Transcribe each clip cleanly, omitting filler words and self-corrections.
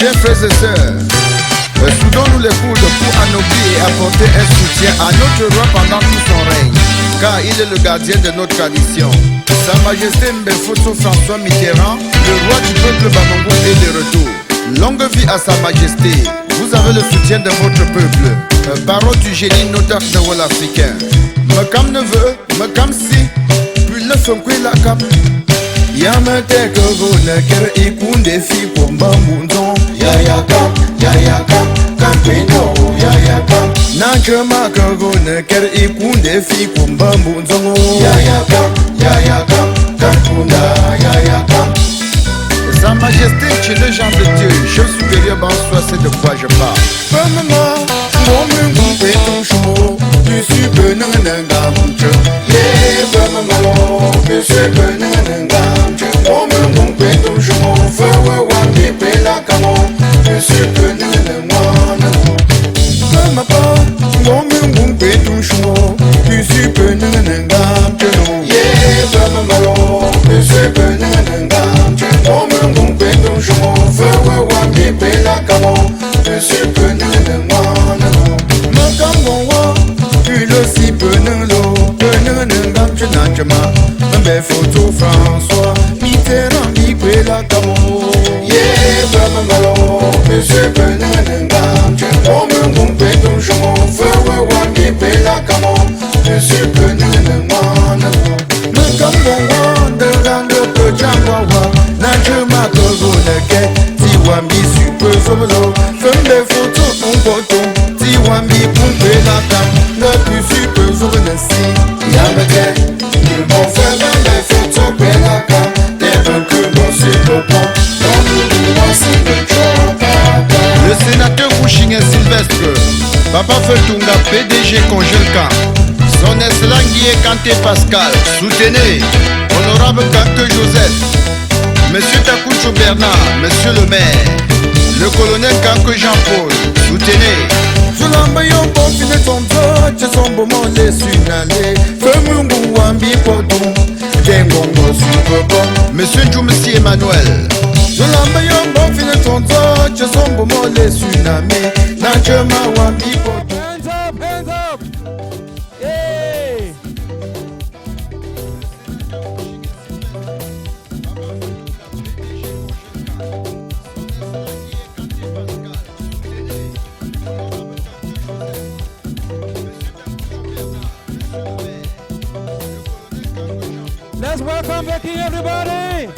Chers frères et sœurs, soudons-nous les coudes pour anoblir et apporter un soutien à notre roi pendant tout son règne, car il est le gardien de notre tradition. Sa Majesté Mbefoto François Mitterrand, le roi du peuple Bamangou est de retour. Longue vie à Sa Majesté, vous avez le soutien de votre peuple. Parole du génie notaire de rôle africain. Makam neveu, makam si, puis le son qui la cap. Yamate kogona kere ikunde fi pombambunzon. Yaya kam, kampino, yaya kam. Nankema kogona kere ikunde fi pombambunzon. Yaya kam, kampunda, yaya kam. Sa Majesté, tu es le genre de Dieu, chef supérieur, bon soit, c'est de quoi je parle. Maman, mon mungu fait ton chou, tu suis que nanangamche. Yeah, maman, tu suis que nanangamche. Mon mungu fait ton chou, feu wandi pela kamo, tu suis que nanangamche. Maman, mon mungu fait ton chou, tu suis que nanangamche. Yeah, maman, tu suis que nanangamche. Photo François Mitterrand libre la camo. Yeah, Bamalo, monsieur Benangam, tu m'as mon péton, je m'en fais, wandi la camo, monsieur Benangam. Me comme de rendre peu jambawa, Najuma Kogonake, Tiwambi super solo, femme des photos, mon poton, Tiwambi pompe la cam, le plus super solo, Yamake. Mon frère les photos Belaka, des vainqueurs dans ses copains, dans le sénateur Kouchingé Sylvestre, Papa Fetunga, PDG Congelka, son excellent Guy Kanté Pascal, soutenez, honorable Kanté Joseph, Monsieur Takoucho Bernard, Monsieur le maire, le colonel Kanké Jean-Paul, soutenez. Zolambayon bon fine ton dos, je son beau mon les sunalé. Femungu wambi podon, dengongo super bon. Monsieur Djoumsi Emmanuel. Zolambayon bon fine ton dos, je son beau mon les sunamé. Najema wambi podon. Hands up, hands up. Hey. Let's welcome the king, everybody.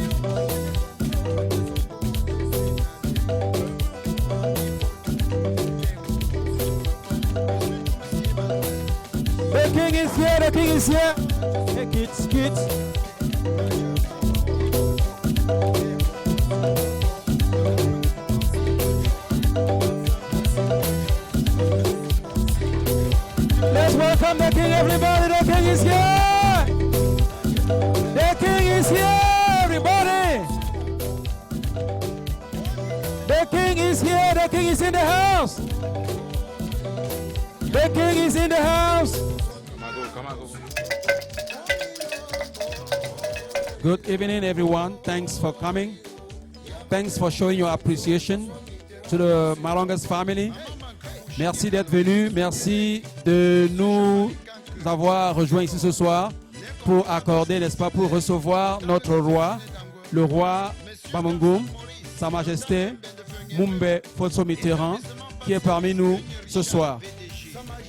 The king is here, the king is here. Hey, kids, kids. Let's welcome the king, everybody. The king is here. The king is here, everybody. The king is here. The king is in the house. The king is in the house. Good evening, everyone. Thanks for coming. Thanks for showing your appreciation to the Malongas family. Merci d'être venu. Merci de nous avoir rejoints ici ce soir pour accorder, n'est-ce pas, pour recevoir notre roi, le roi Bamangou, Sa Majesté Mumbe Foto Mitterrand, qui est parmi nous ce soir.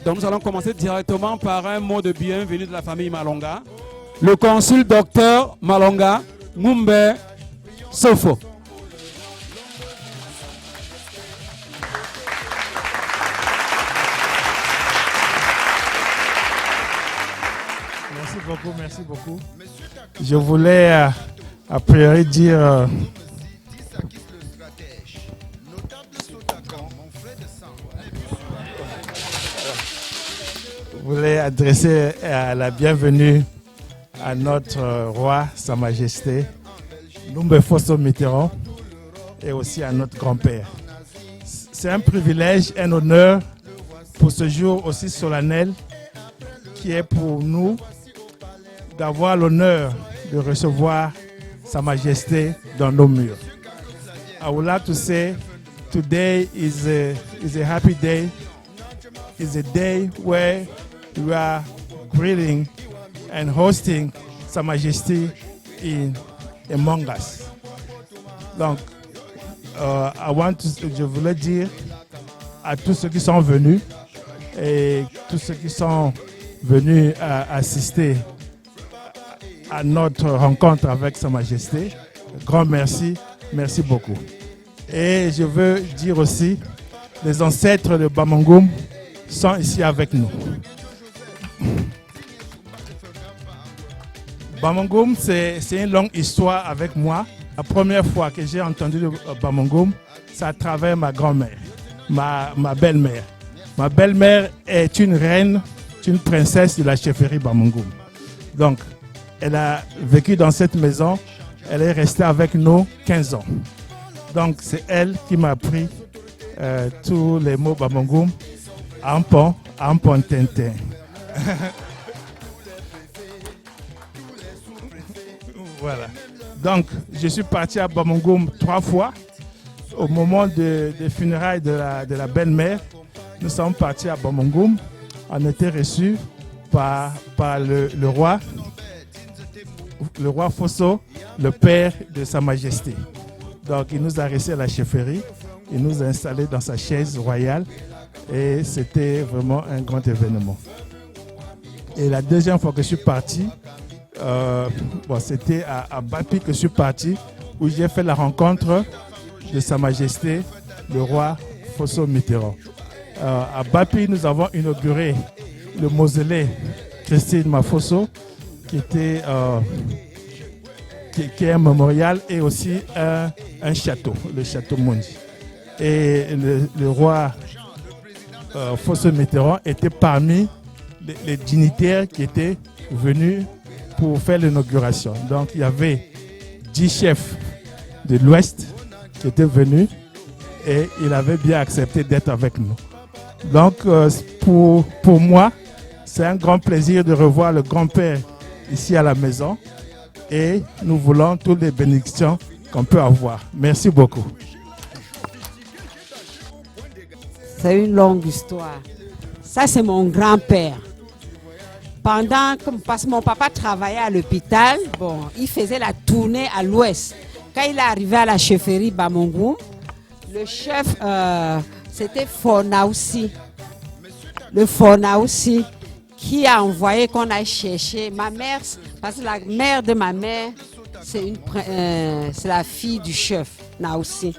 Donc nous allons commencer directement par un mot de bienvenue de la famille Malonga. Le consul docteur Malonga Mumbe Sofo. Merci beaucoup. Je voulais a priori dire voulais adresser la bienvenue à notre roi, Sa Majesté Mumbe Foto Mitterrand, et aussi à notre grand-père. C'est un privilège, un honneur pour ce jour aussi solennel qui est pour nous d'avoir l'honneur de recevoir Sa Majesté dans nos murs. I would like to say today is a happy day. It's a day where we are greeting and hosting Sa Majesté among us. Donc, je voulais dire à tous ceux qui sont venus et tous ceux qui sont venus assister à notre rencontre avec Sa Majesté, grand merci, merci beaucoup. Et je veux dire aussi, les ancêtres de Bamangum sont ici avec nous. Bamangum, c'est une longue histoire avec moi. La première fois que j'ai entendu le Bamangum, c'est à travers ma grand-mère, ma belle-mère. Ma belle-mère est une reine, une princesse de la chefferie Bamangum. Donc, elle a vécu dans cette maison, elle est restée avec nous 15 ans. Donc, c'est elle qui m'a appris tous les mots Bamangum, Ampon, Ampon Tintin. Voilà. Donc, je suis parti à Bamangum 3 fois. Au moment des funérailles de la belle-mère, nous sommes partis à Bamangum. On était reçus par le roi Fosso, le père de Sa Majesté. Donc, il nous a reçus à la chefferie, il nous a installés dans sa chaise royale et c'était vraiment un grand événement. Et la deuxième fois que je suis parti, c'était à Bapi que je suis parti, où j'ai fait la rencontre de Sa Majesté, le roi Fosso Mitterrand. À Bapi, nous avons inauguré le mausolée Christine Mafosso, qui est un mémorial et aussi un château, le château Mondi. Et le roi Fosso Mitterrand était parmi les dignitaires qui étaient venus pour faire l'inauguration. Donc il y avait 10 chefs de l'Ouest qui étaient venus et il avait bien accepté d'être avec nous. Donc pour moi, c'est un grand plaisir de revoir le grand-père ici à la maison et nous voulons toutes les bénédictions qu'on peut avoir. Merci beaucoup. C'est une longue histoire. Ça, c'est mon grand-père. Parce que mon papa travaillait à l'hôpital, il faisait la tournée à l'ouest. Quand il est arrivé à la chefferie Bamangum, le chef, c'était Fornaoussi. Le Fornaoussi qui a envoyé qu'on aille chercher ma mère, parce que la mère de ma mère, c'est la fille du chef Naoussi.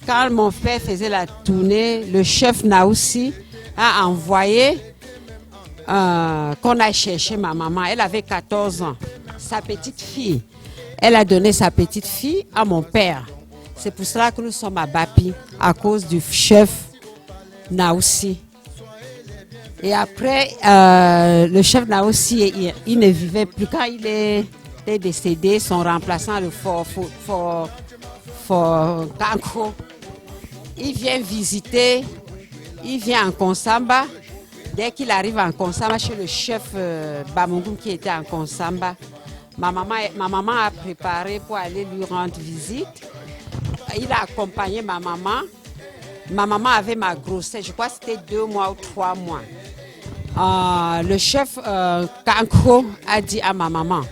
Quand mon père faisait la tournée, le chef Naoussi a envoyé qu'on aille chercher ma maman. Elle avait 14 ans. Sa petite fille. Elle a donné sa petite fille à mon père. C'est pour cela que nous sommes à Bapi, à cause du chef Naoussi. Et après, le chef Naoussi, il ne vivait plus. Quand il est décédé, son remplaçant, le Fort Ganko, il vient visiter, il vient en Konsamba. Dès qu'il arrive en Konsamba, chez le chef Bamangum qui était en Konsamba, ma maman a préparé pour aller lui rendre visite. Il a accompagné ma maman. Ma maman avait ma grossesse, je crois que c'était 2 mois ou 3 mois. Le chef Kanko a dit à ma maman,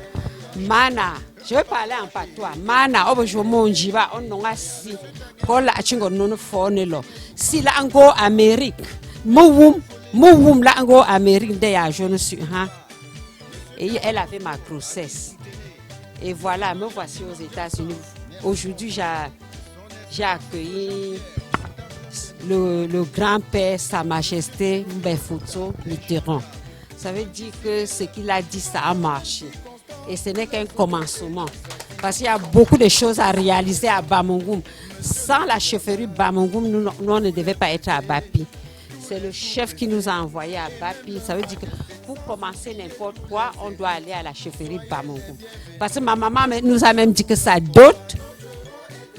Mana, je vais parler en patois. Mana, je vais si si la ango Amérique, Mouwoum la ango Amérique de je ne suis et elle avait ma grossesse. Et voilà, me voici aux États-Unis. Aujourd'hui, j'ai accueilli le grand-père, Sa Majesté Fosso Mitterrand. Ça veut dire que ce qu'il a dit, ça a marché. Et ce n'est qu'un commencement. Parce qu'il y a beaucoup de choses à réaliser à Bamangum. Sans la chefferie Bamangum, nous on ne devait pas être à Bapi. C'est le chef qui nous a envoyés à Bapi. Ça veut dire que pour commencer n'importe quoi, on doit aller à la chefferie Bamangum. Parce que ma maman nous a même dit que sa dot,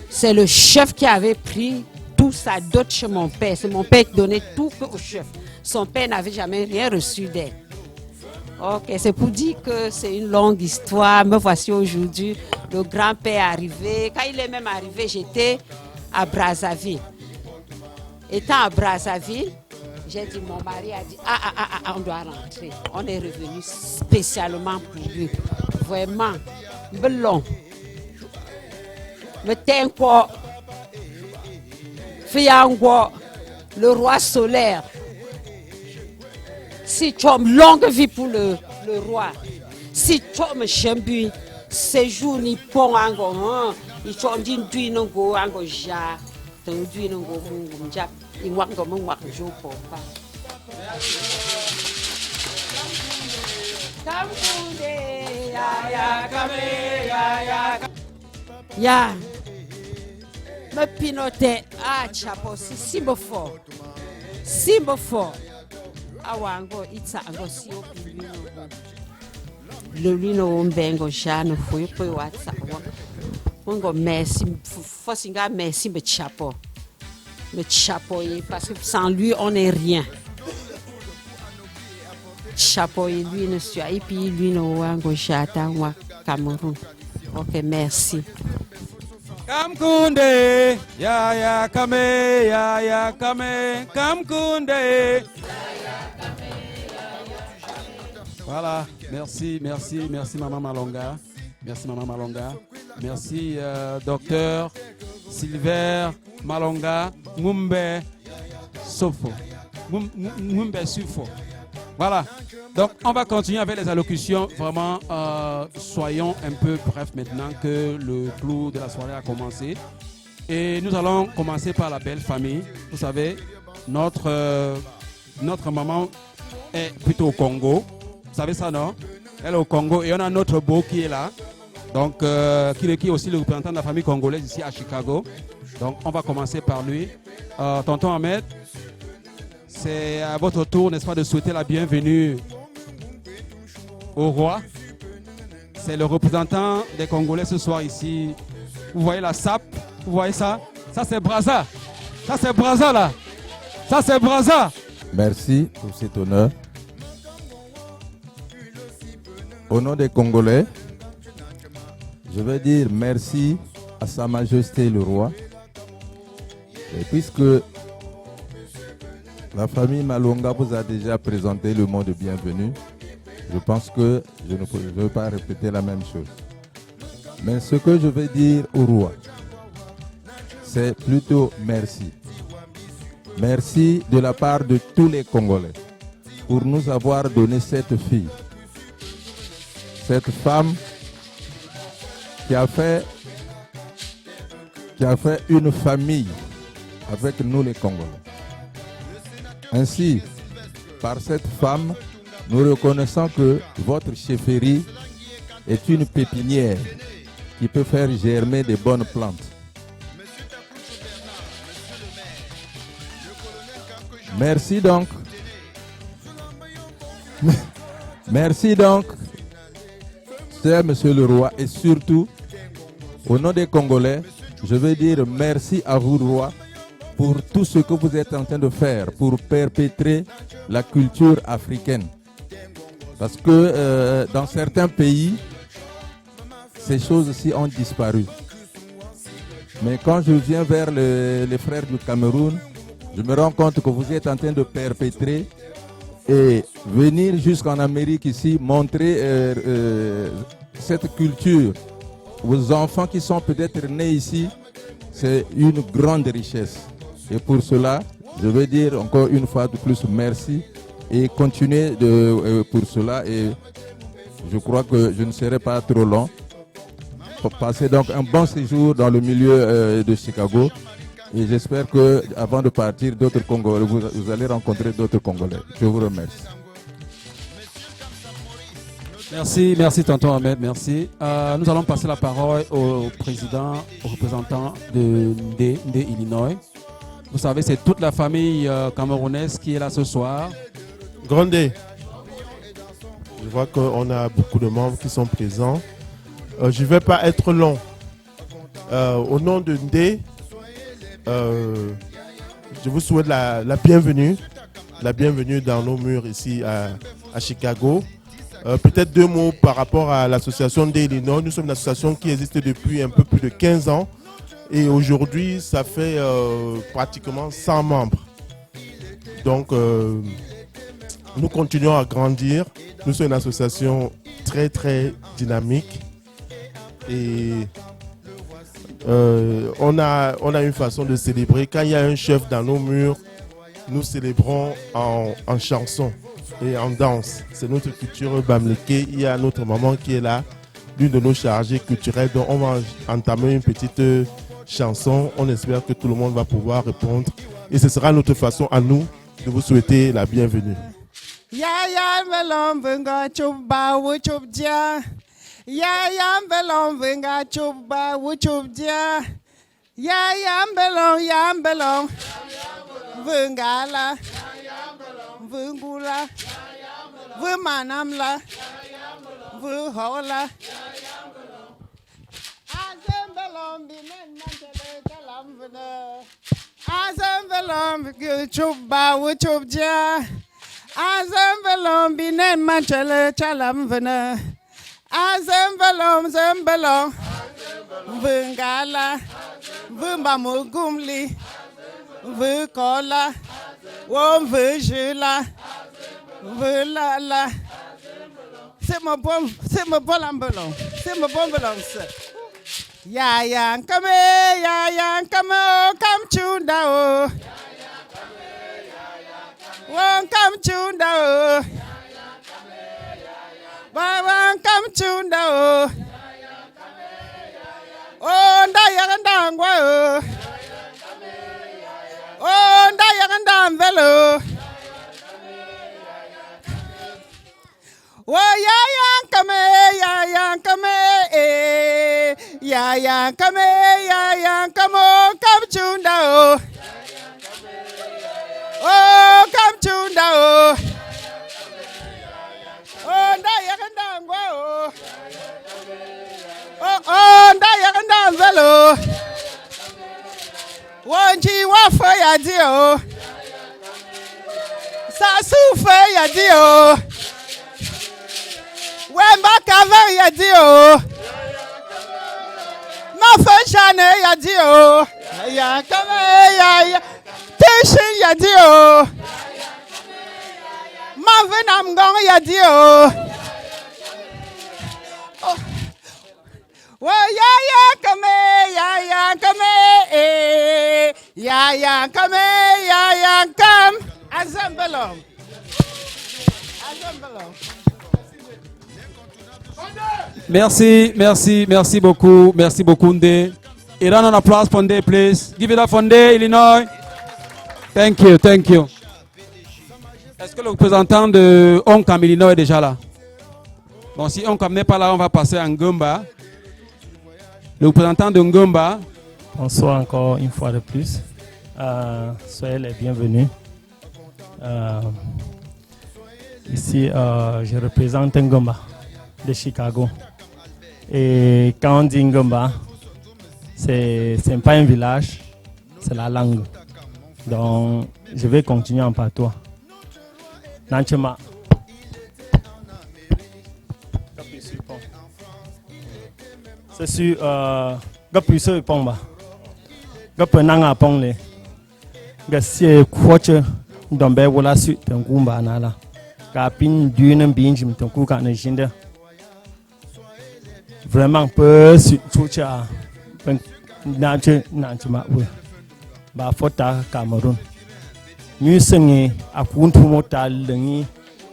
c'est le chef qui avait pris tout sa dot chez mon père. C'est mon père qui donnait tout au chef. Son père n'avait jamais rien reçu d'elle. Ok, c'est pour dire que c'est une longue histoire. Me voici aujourd'hui, le grand-père est arrivé. Quand il est même arrivé, j'étais à Brazzaville. Étant à Brazzaville, j'ai dit, mon mari a dit, on doit rentrer. On est revenu spécialement pour lui. Vraiment, belon. Le tempo, Fiango, le roi solaire. Si tu as une longue vie pour le roi, si tu as un chambu, séjour nippon, ango, il tu as dit, tu n'as pas ango ja, tu n'as pas il want to move what you for. Ya, me pinote chapeau si beau fort, awango itsa ango si opilino. Le lino bengo jano foi foi WhatsApp. Mongo merci, fosinga merci me chapeau. Le chapeau, parce que sans lui, on n'est rien. Chapeau, lui, ne suis pas. Et puis, lui, nous avons un Cameroun. Ok, merci. Kamkunde, ya kame, Kamkunde. Voilà, merci Maman Malonga. Merci Maman Malonga. Merci docteur Silver Malonga Ngumbe Sofo. Ngumbe Sufo. Voilà. Donc on va continuer avec les allocutions. Vraiment, soyons un peu brefs maintenant que le clou de la soirée a commencé. Et nous allons commencer par la belle famille. Vous savez, notre maman est plutôt au Congo. Vous savez ça, non? Elle est au Congo et on a notre beau qui est là. Donc, qui est aussi le représentant de la famille congolaise ici à Chicago. Donc, on va commencer par lui. Tonton Ahmed, c'est à votre tour, n'est-ce pas, de souhaiter la bienvenue au roi. C'est le représentant des Congolais ce soir ici. Vous voyez la sape, vous voyez ça? Ça, c'est Brazza. Ça, c'est Brazza, là. Ça, c'est Brazza. Merci pour cet honneur. Au nom des Congolais, je veux dire merci à Sa Majesté le Roi. Et puisque la famille Malonga vous a déjà présenté le mot de bienvenue, je pense que je ne veux pas répéter la même chose. Mais ce que je veux dire au roi, c'est plutôt merci. Merci de la part de tous les Congolais pour nous avoir donné cette fille, cette femme qui a fait une famille avec nous les Congolais. Ainsi, par cette femme, nous reconnaissons que votre chefferie est une pépinière qui peut faire germer de bonnes plantes. Merci donc. Merci donc, cher Monsieur le Roi, et surtout, au nom des Congolais, je veux dire merci à vous, Roi, pour tout ce que vous êtes en train de faire pour perpétrer la culture africaine. Parce que dans certains pays, ces choses-ci ont disparu. Mais quand je viens vers les frères du Cameroun, je me rends compte que vous êtes en train de perpétrer et venir jusqu'en Amérique ici, montrer cette culture aux enfants qui sont peut-être nés ici, c'est une grande richesse. Et pour cela, je veux dire encore une fois de plus merci et continuer pour cela. Et je crois que je ne serai pas trop long. Pour passer donc un bon séjour dans le milieu de Chicago. Et j'espère qu'avant de partir, d'autres Congolais, vous allez rencontrer d'autres Congolais. Je vous remercie. Merci tonton Ahmed, merci. Nous allons passer la parole au président, au représentant de Ndé, Illinois. Vous savez, c'est toute la famille camerounaise qui est là ce soir. Grandé, je vois qu'on a beaucoup de membres qui sont présents. Je ne vais pas être long. Au nom de Ndé, je vous souhaite la bienvenue dans nos murs ici à Chicago. Peut-être deux mots par rapport à l'association Ndé Illinois. Nous sommes une association qui existe depuis un peu plus de 15 ans Et aujourd'hui, ça fait pratiquement 100 membres. Donc, nous continuons à grandir. Nous sommes une association très, très dynamique. Et on a une façon de célébrer. Quand il y a un chef dans nos murs, nous célébrons en chanson et en danse. C'est notre culture bamléké. Il y a notre maman qui est là, l'une de nos chargées culturelles. Donc, on va entamer une petite chanson. On espère que tout le monde va pouvoir répondre. Et ce sera notre façon à nous de vous souhaiter la bienvenue. Ya belong venga chuba wuchup dia. Ya belong venga chuba wuchup dia. Ya belong venga la. Vungula. Vumanam la. Vuhola. Azem belong binen mantele kalam vena. Azem belong chuba wuchup dia. Azem velom binen manchele chalam vena. Azem velom vungala vumba mugumli vukola wom vujula vulala. C'est mon bon ambulon. C'est mon bon ambulon. Ya yang kame o kam chunda o. Won't come tune down. Won't come tune down. Oh, Dayan Go. Oh, Dayan Velo. Oh, Yayan come, eh. Yayan come, come tune down. Oh, come to now. Oh, Dayan Go. Oh, Dayan Velo. Won't you waffle ya dear? Sasu for ya dear. When back over ya dear. My function ya dear. Ya come ya. Teshin ya dio. Marvin I'm going ya dio. Well ya come eh. Ya come. Assemble. Merci beaucoup Ndé. Et round of applause for Ndé, please. Give it up for Ndé, Illinois. Thank you. Est-ce que le représentant de Onkam Illinois est déjà là? Bon, si Onkam n'est pas là, on va passer à Ngomba. Le représentant de Ngomba. Bonsoir encore une fois de plus. Soyez les bienvenus. Ici, je représente Ngomba de Chicago. Et quand on dit Ngomba, c'est pas un village, c'est la langue. Donc, je vais continuer en patois. Nanchema. C'est sur Gapuiso Pomba. Gapenanga Pongle. Gassie Quacher Dombe Walla Suit and Gumba Nala. Gapin Dunum Binjim Tonkuka Najinda. Vraiment peu Sucha Nanchema. Ba fota Cameroun. Nous sommes à Kuntumota Lengi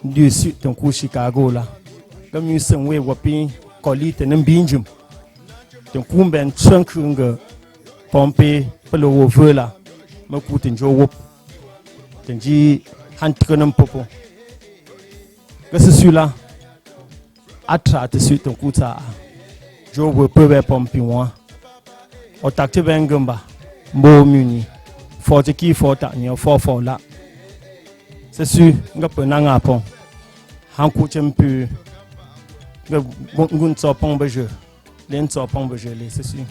du sud de Chicago là. Comme nous sommes à Wapi, Colite et Mbinjum. Donc, nous sommes Chunkunga, Pompé, Pelo Vela, Makutin Joe Wop. Tenji Hantrikanum Popo. Que c'est celui-là. Atra de suite en Kuta. Joe Wop peut Pompé moi. Au Takte Bengamba. Mbo Muni. Forte qui forte ni fort là. C'est sûr, nga penang apon. Hanku chempu. Nga gun sopong beje. Len sopong beje les c'est sûr.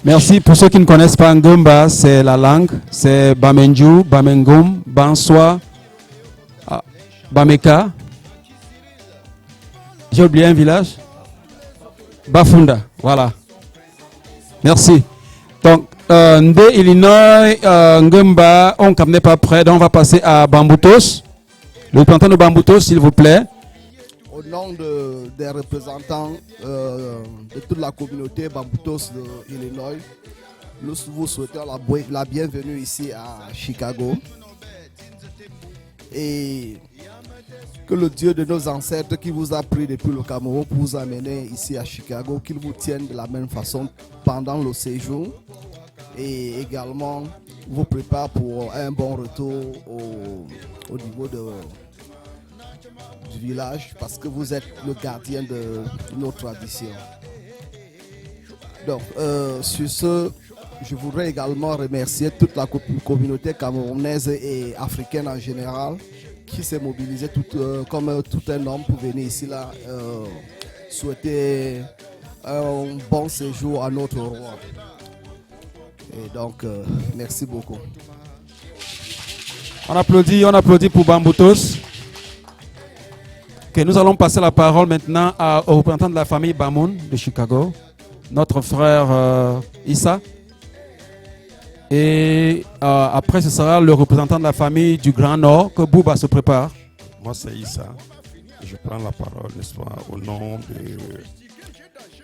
Merci pour ceux qui ne connaissent pas Ngomba, c'est la langue, c'est Bamenju, Bamengum, Banswa, Bameka. J'ai oublié un village. Bafunda, voilà. Merci. Donc, Nde, Illinois, Ngumba, on n'est pas prêt, donc on va passer à Bamboutos. Le représentant de Bamboutos, s'il vous plaît. Au nom des représentants de toute la communauté Bamboutos de Illinois, nous vous souhaitons la bienvenue ici à Chicago. Et que le Dieu de nos ancêtres qui vous a pris depuis le Cameroun pour vous amener ici à Chicago, qu'il vous tienne de la même façon pendant le séjour et également vous prépare pour un bon retour au niveau du village parce que vous êtes le gardien de nos traditions. Donc, sur ce, je voudrais également remercier toute la communauté camerounaise et africaine en général qui s'est mobilisée comme tout un homme pour venir ici là souhaiter un bon séjour à notre roi. Et donc, merci beaucoup. On applaudit pour Bamboutos. Okay, nous allons passer la parole maintenant au représentant de la famille Bamoun de Chicago, notre frère Issa. Et après, ce sera le représentant de la famille du Grand Nord que Bouba se prépare. Moi, c'est Issa. Je prends la parole, n'est-ce pas, au nom du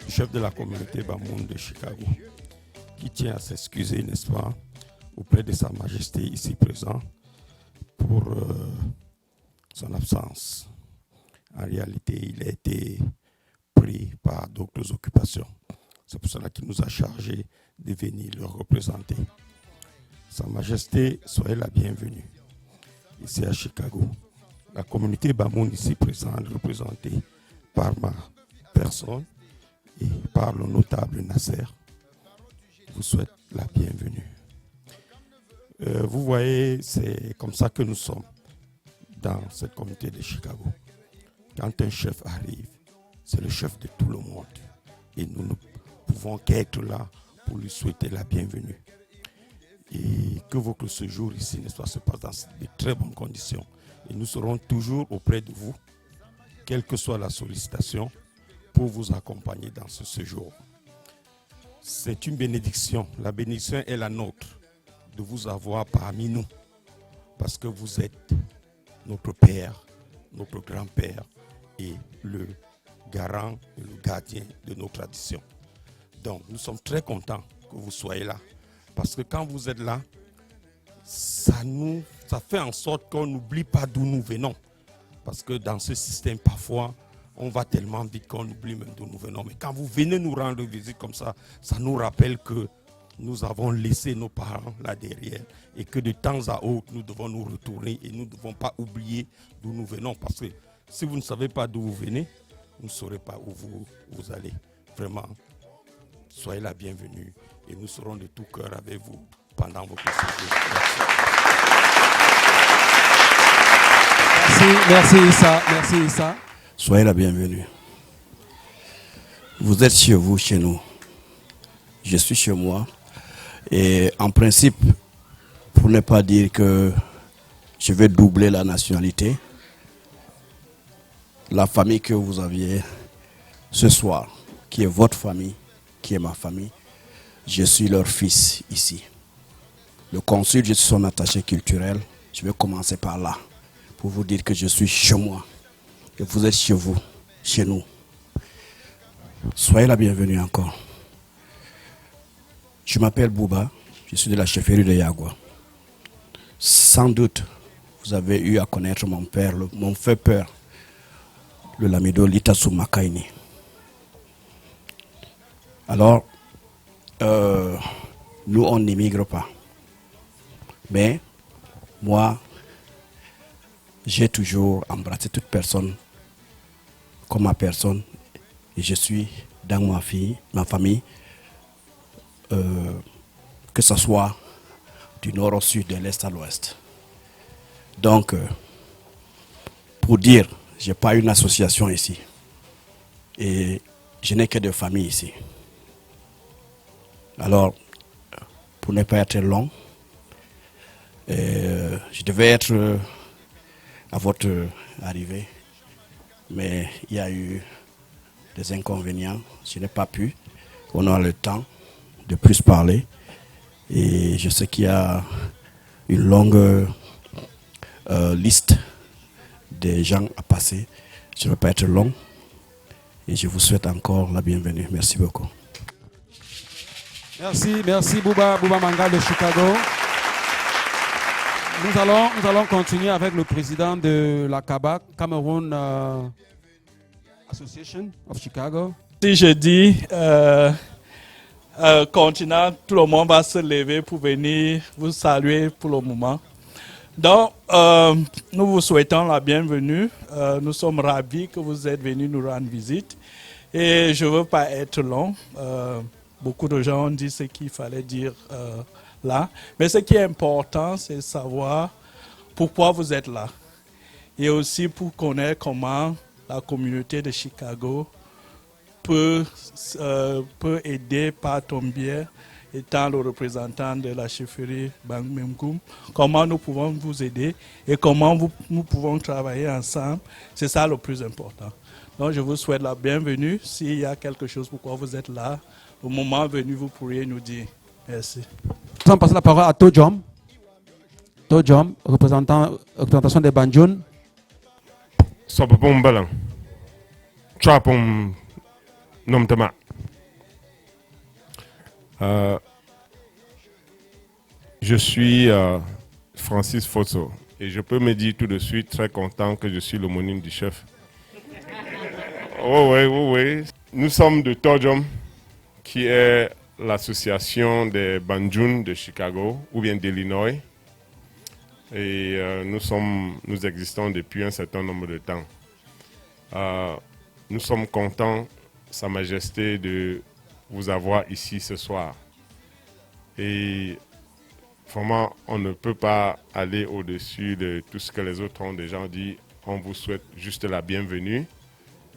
chef de la communauté Bamoun de Chicago, qui tient à s'excuser, n'est-ce pas, auprès de Sa Majesté ici présent pour son absence. En réalité, il a été pris par d'autres occupations. C'est pour cela qu'il nous a chargé de venir le représenter. Sa Majesté, soyez la bienvenue ici à Chicago. La communauté Bamoun ici présente, représentée par ma personne et par le notable Nasser, vous souhaite la bienvenue. Vous voyez, c'est comme ça que nous sommes dans cette communauté de Chicago. Quand un chef arrive, c'est le chef de tout le monde. Et nous ne pouvons qu'être là pour lui souhaiter la bienvenue. Et que votre séjour ici, n'est-ce pas, se passe dans de très bonnes conditions. Et nous serons toujours auprès de vous, quelle que soit la sollicitation, pour vous accompagner dans ce séjour. C'est une bénédiction. La bénédiction est la nôtre de vous avoir parmi nous. Parce que vous êtes notre père, notre grand-père et le garant et le gardien de nos traditions. Donc, nous sommes très contents que vous soyez là. Parce que quand vous êtes là, ça fait en sorte qu'on n'oublie pas d'où nous venons. Parce que dans ce système, parfois, on va tellement vite qu'on oublie même d'où nous venons. Mais quand vous venez nous rendre visite comme ça, ça nous rappelle que nous avons laissé nos parents là derrière. Et que de temps à autre, nous devons nous retourner et nous ne devons pas oublier d'où nous venons. Parce que si vous ne savez pas d'où vous venez, vous ne saurez pas où vous allez. Vraiment, soyez la bienvenue. Et nous serons de tout cœur avec vous pendant votre séjour. Merci Issa. Merci Issa. Soyez la bienvenue. Vous êtes chez vous, chez nous. Je suis chez moi. Et en principe, pour ne pas dire que je vais doubler la nationalité, la famille que vous aviez ce soir, qui est votre famille, qui est ma famille, je suis leur fils ici. Le consul, je suis son attaché culturel. Je vais commencer par là, pour vous dire que je suis chez moi. Et vous êtes chez vous, chez nous. Soyez la bienvenue encore. Je m'appelle Bouba, je suis de la chefferie de Yagua. Sans doute, vous avez eu à connaître mon père, mon fait peur, le Lamido Litassou Makaini. Alors, nous, on n'immigre pas. Mais, moi, j'ai toujours embrassé toute personne comme ma personne. Et je suis dans ma famille, que ce soit du nord au sud, de l'est à l'ouest. Donc, pour dire, je n'ai pas une association ici. Et je n'ai que des familles ici. Alors, pour ne pas être long, je devais être à votre arrivée, mais il y a eu des inconvénients. Je n'ai pas pu. On a le temps de plus parler. Et je sais qu'il y a une longue liste des gens à passer. Je ne vais pas être long. Et je vous souhaite encore la bienvenue. Merci beaucoup. Merci Bouba Manga de Chicago. Nous allons continuer avec le président de la CABAC, Cameroon Association of Chicago. Si je dis continent, tout le monde va se lever pour venir vous saluer pour le moment. Donc, nous vous souhaitons la bienvenue. Nous sommes ravis que vous êtes venus nous rendre visite. Et je ne veux pas être long. Beaucoup de gens ont dit ce qu'il fallait dire là. Mais ce qui est important, c'est savoir pourquoi vous êtes là. Et aussi pour connaître comment la communauté de Chicago peut aider par ton biais, étant le représentant de la chefferie Bamengum, comment nous pouvons vous aider et comment nous pouvons travailler ensemble. C'est ça le plus important. Donc je vous souhaite la bienvenue. S'il y a quelque chose pourquoi vous êtes là, au moment venu, vous pourriez nous dire. Merci. Nous allons passer la parole à Tojom. Tojom, représentation des Banjoun. Sobopom Balang. Trapom Nomtama. Je suis Francis Fosso et je peux me dire tout de suite très content que je suis l'homonyme du chef. Oh oui. Nous sommes de Tojom, qui est l'association des Banjoun de Chicago, ou bien d'Illinois. Et nous existons depuis un certain nombre de temps. Nous sommes contents, Sa Majesté, de vous avoir ici ce soir. Et vraiment, on ne peut pas aller au-dessus de tout ce que les autres ont déjà dit. On vous souhaite juste la bienvenue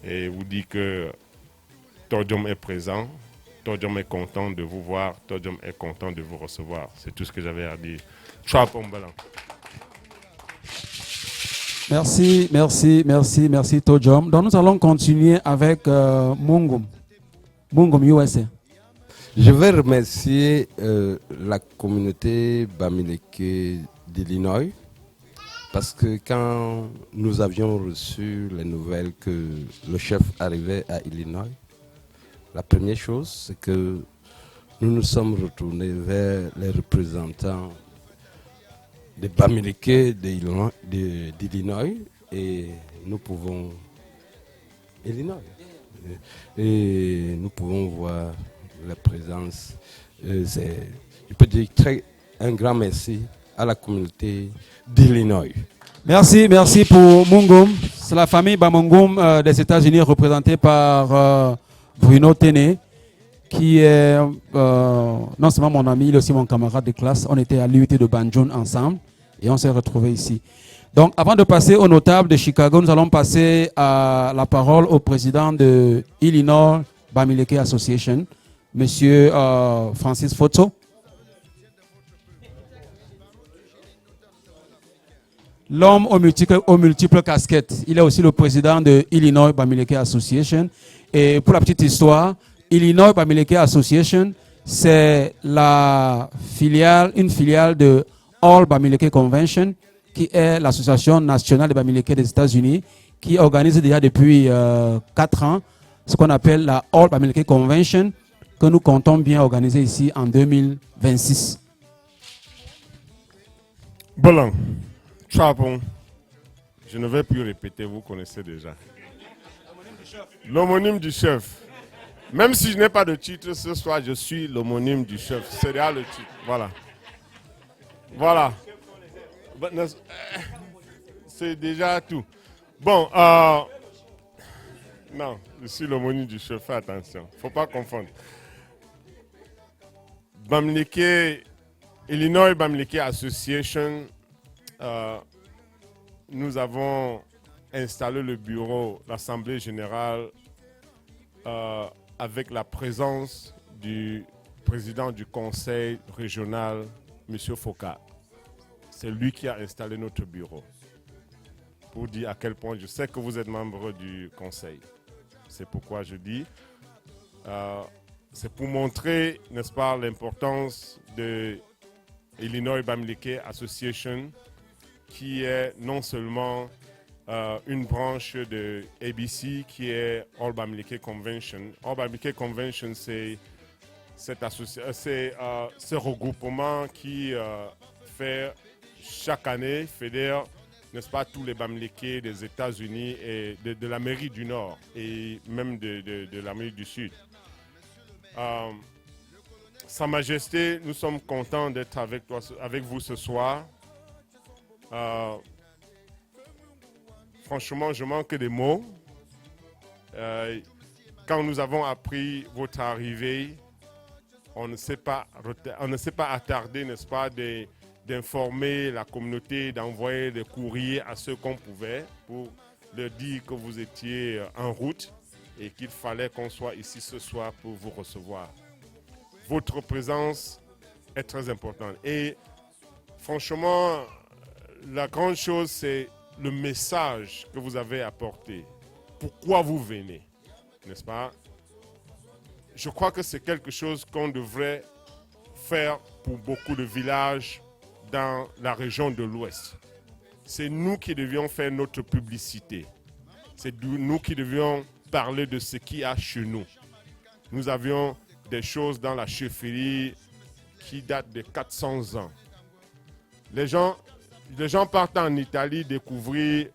et vous dit que Tojom est présent. Tojom est content de vous voir. Tojom est content de vous recevoir. C'est tout ce que j'avais à dire. Merci Tojom. Donc nous allons continuer avec Mungum USA. Je vais remercier la communauté Bamileke d'Illinois parce que quand nous avions reçu les nouvelles que le chef arrivait à Illinois, la première chose, c'est que nous nous sommes retournés vers les représentants des Bamileke d'Illinois et nous pouvons voir la présence. Je peux dire un grand merci à la communauté d'Illinois. Merci pour Mungum. C'est la famille Bamungum des États-Unis représentée par Bruno Téné, qui est non seulement mon ami, il est aussi mon camarade de classe. On était à l'UT de Banjoun ensemble et on s'est retrouvés ici. Donc avant de passer aux notables de Chicago, nous allons passer à la parole au président de Illinois Bamileke Association, Monsieur Francis Fosso. L'homme aux multiples casquettes. Il est aussi le président de Illinois Bamileke Association. Et pour la petite histoire, Illinois Bamileke Association, c'est une filiale de All Bamileke Convention, qui est l'association nationale des Bamileke des États-Unis, qui organise déjà depuis 4 ans ce qu'on appelle la All Bamileke Convention, que nous comptons bien organiser ici en 2026. Bolan, Chapon, je ne vais plus répéter, vous connaissez déjà. L'homonyme du chef. Même si je n'ai pas de titre ce soir, je suis l'homonyme du chef. C'est déjà le titre. Voilà. C'est déjà tout. Bon, non, je suis l'homonyme du chef. Fais attention. Il ne faut pas confondre. Bamileke, Illinois Bamileke Association, nous avons installé le bureau, l'Assemblée générale, avec la présence du président du conseil régional, M. Foka. C'est lui qui a installé notre bureau. Pour dire à quel point je sais que vous êtes membre du conseil. C'est pourquoi je dis, c'est pour montrer, n'est-ce pas, l'importance de Illinois Bamileke Association, qui est non seulement une branche de ABC, qui est All Bamileke Convention. All Bamileke Convention, c'est ce regroupement qui fait chaque année, fédère, n'est-ce pas, tous les Bamileke des États-Unis et de l'Amérique du Nord et même de l'Amérique du Sud. Sa Majesté, nous sommes contents d'être avec vous ce soir. Franchement, je manque des mots. Quand nous avons appris votre arrivée, on ne s'est pas attardé, n'est-ce pas, d'informer la communauté, d'envoyer des courriers à ceux qu'on pouvait pour leur dire que vous étiez en route et qu'il fallait qu'on soit ici ce soir pour vous recevoir. Votre présence est très importante. Et franchement, la grande chose, c'est le message que vous avez apporté. Pourquoi vous venez, n'est-ce pas? Je crois que c'est quelque chose qu'on devrait faire pour beaucoup de villages dans la région de l'Ouest. C'est nous qui devions faire notre publicité. C'est nous qui devions parler de ce qu'il y a chez nous. Nous avions des choses dans la chefferie qui datent de 400 ans. Les gens partent en Italie découvrir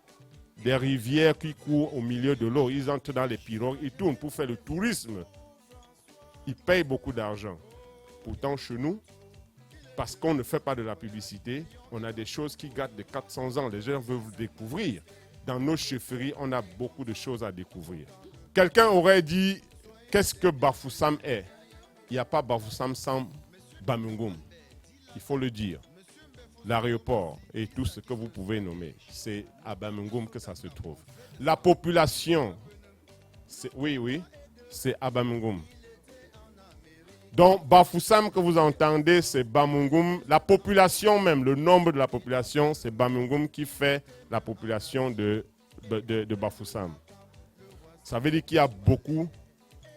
des rivières qui courent au milieu de l'eau. Ils entrent dans les pirogues, ils tournent pour faire le tourisme. Ils payent beaucoup d'argent. Pourtant, chez nous, parce qu'on ne fait pas de la publicité, on a des choses qui datent de 400 ans. Les gens veulent découvrir. Dans nos chefferies, on a beaucoup de choses à découvrir. Quelqu'un aurait dit, qu'est-ce que Bafoussam est? Il n'y a pas Bafoussam sans Bamingum. Il faut le dire. L'aéroport et tout ce que vous pouvez nommer, c'est à Bamingum que ça se trouve. La population, oui, c'est à Bamingum. Donc, Bafoussam que vous entendez, c'est Bamingum. La population même, le nombre de la population, c'est Bamingum qui fait la population de Bafoussam. Ça veut dire qu'il y a beaucoup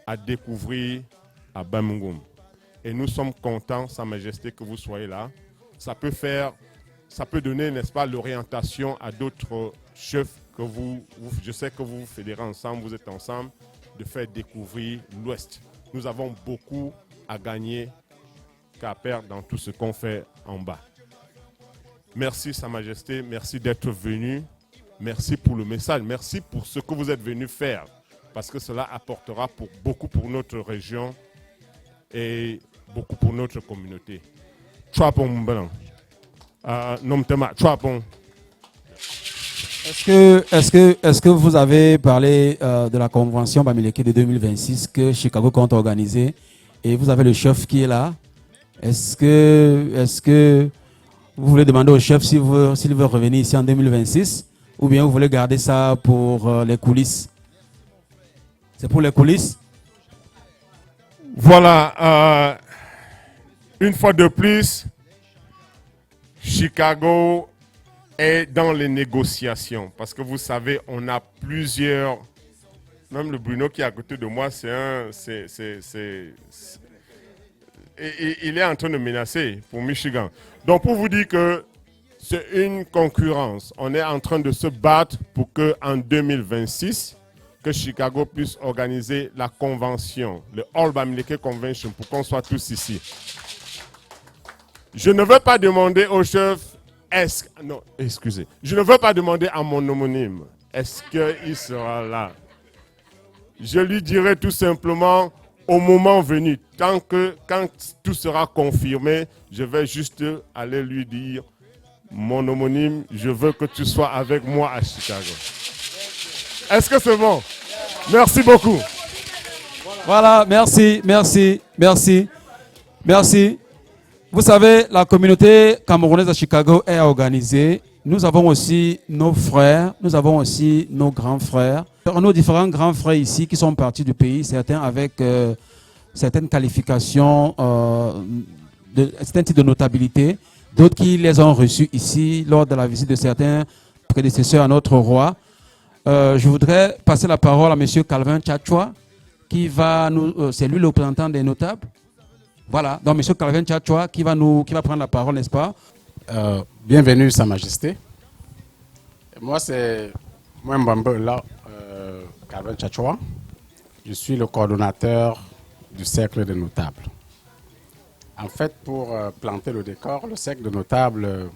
à découvrir à Bamingum. Et nous sommes contents, Sa Majesté, que vous soyez là. Ça peut donner, n'est-ce pas, l'orientation à d'autres chefs que je sais que vous fédérez ensemble, vous êtes ensemble, de faire découvrir l'Ouest. Nous avons beaucoup à gagner qu'à perdre dans tout ce qu'on fait en bas. Merci, Sa Majesté, merci d'être venu. Merci pour le message, merci pour ce que vous êtes venu faire, parce que cela apportera beaucoup pour notre région et beaucoup pour notre communauté. Est-ce que vous avez parlé de la convention Bamileke de 2026 que Chicago compte organiser et vous avez le chef qui est là? Est-ce que vous voulez demander au chef s'il veut revenir ici en 2026 ou bien vous voulez garder ça pour les coulisses? C'est pour les coulisses? Voilà. Une fois de plus, Chicago est dans les négociations. Parce que vous savez, on a plusieurs... Même le Bruno qui est à côté de moi, il est en train de menacer pour Michigan. Donc pour vous dire que c'est une concurrence. On est en train de se battre pour qu'en 2026, que Chicago puisse organiser la convention, le All Bamileke Convention, pour qu'on soit tous ici. Je ne veux pas demander au chef, non, excusez. Je ne veux pas demander à mon homonyme, est-ce qu'il sera là? Je lui dirai tout simplement, au moment venu, quand tout sera confirmé, je vais juste aller lui dire, mon homonyme, je veux que tu sois avec moi à Chicago. Est-ce que c'est bon? Merci beaucoup. Voilà, merci. Vous savez, la communauté camerounaise à Chicago est organisée. Nous avons aussi nos frères, nous avons aussi nos grands frères. Nos différents grands frères ici qui sont partis du pays, certains avec certaines qualifications, certains types de notabilité, d'autres qui les ont reçus ici lors de la visite de certains prédécesseurs à notre roi. je voudrais passer la parole à M. Calvin Tchatchoua, qui va nous... c'est lui le représentant des notables. Voilà, donc M. Calvin Tchatchoua qui va prendre la parole, n'est-ce pas? Bienvenue, Sa Majesté. Moi, c'est Mbamba Calvin Tchatchoua. Je suis le coordonnateur du Cercle des Notables. En fait, pour planter le décor, le Cercle des Notables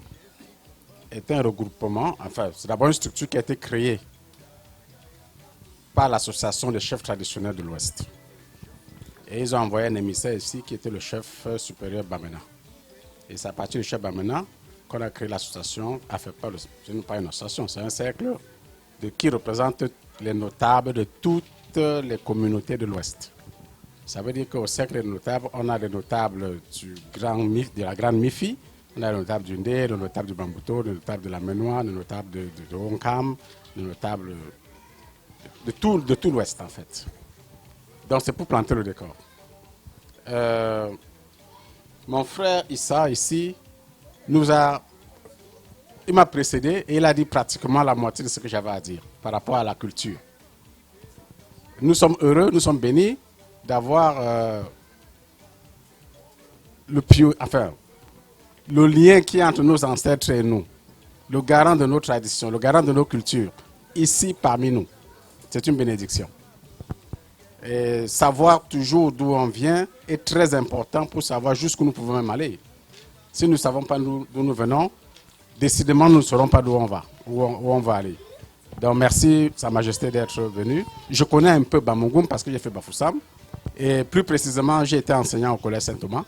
est un regroupement, enfin, c'est d'abord une structure qui a été créée par l'Association des chefs traditionnels de l'Ouest. Et ils ont envoyé un émissaire ici qui était le chef supérieur Bamena. Et c'est à partir du chef Bamena qu'on a créé l'association. Ce n'est pas une association, c'est un cercle qui représente les notables de toutes les communautés de l'Ouest. Ça veut dire qu'au cercle des notables, on a des notables de la Grande Mifi, on a les notables du Ndé, les notables du Bambouto, les notables de la Ménois, les notables de Honkam, les notables de tout l'Ouest en fait. Donc c'est pour planter le décor. Mon frère Issa ici, il m'a précédé et il a dit pratiquement la moitié de ce que j'avais à dire par rapport à la culture. Nous sommes heureux, nous sommes bénis d'avoir le lien qui est entre nos ancêtres et nous, le garant de nos traditions, le garant de nos cultures, ici parmi nous. C'est une bénédiction. Et savoir toujours d'où on vient est très important pour savoir jusqu'où nous pouvons même aller. Si nous ne savons pas d'où nous venons, décidément nous ne saurons pas d'où on va aller. Donc merci Sa Majesté d'être venu. Je connais un peu Bamougoum parce que j'ai fait Bafoussam. Et plus précisément, j'ai été enseignant au Collège Saint-Thomas.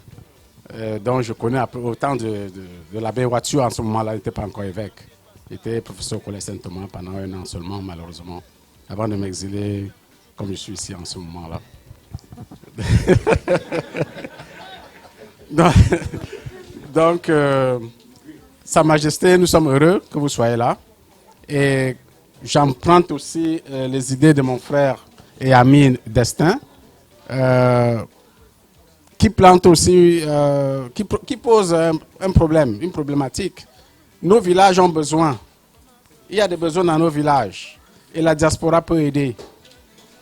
Donc je connais un peu autant de l'abbé Ouattu. En ce moment-là, il n'était pas encore évêque. J'étais professeur au Collège Saint-Thomas pendant 1 an seulement, malheureusement, avant de m'exiler comme je suis ici en ce moment-là. Donc Sa Majesté, nous sommes heureux que vous soyez là. Et j'emprunte aussi les idées de mon frère et ami Destin, qui plante aussi, qui pose un problème, une problématique. Nos villages ont besoin. Il y a des besoins dans nos villages. Et la diaspora peut aider.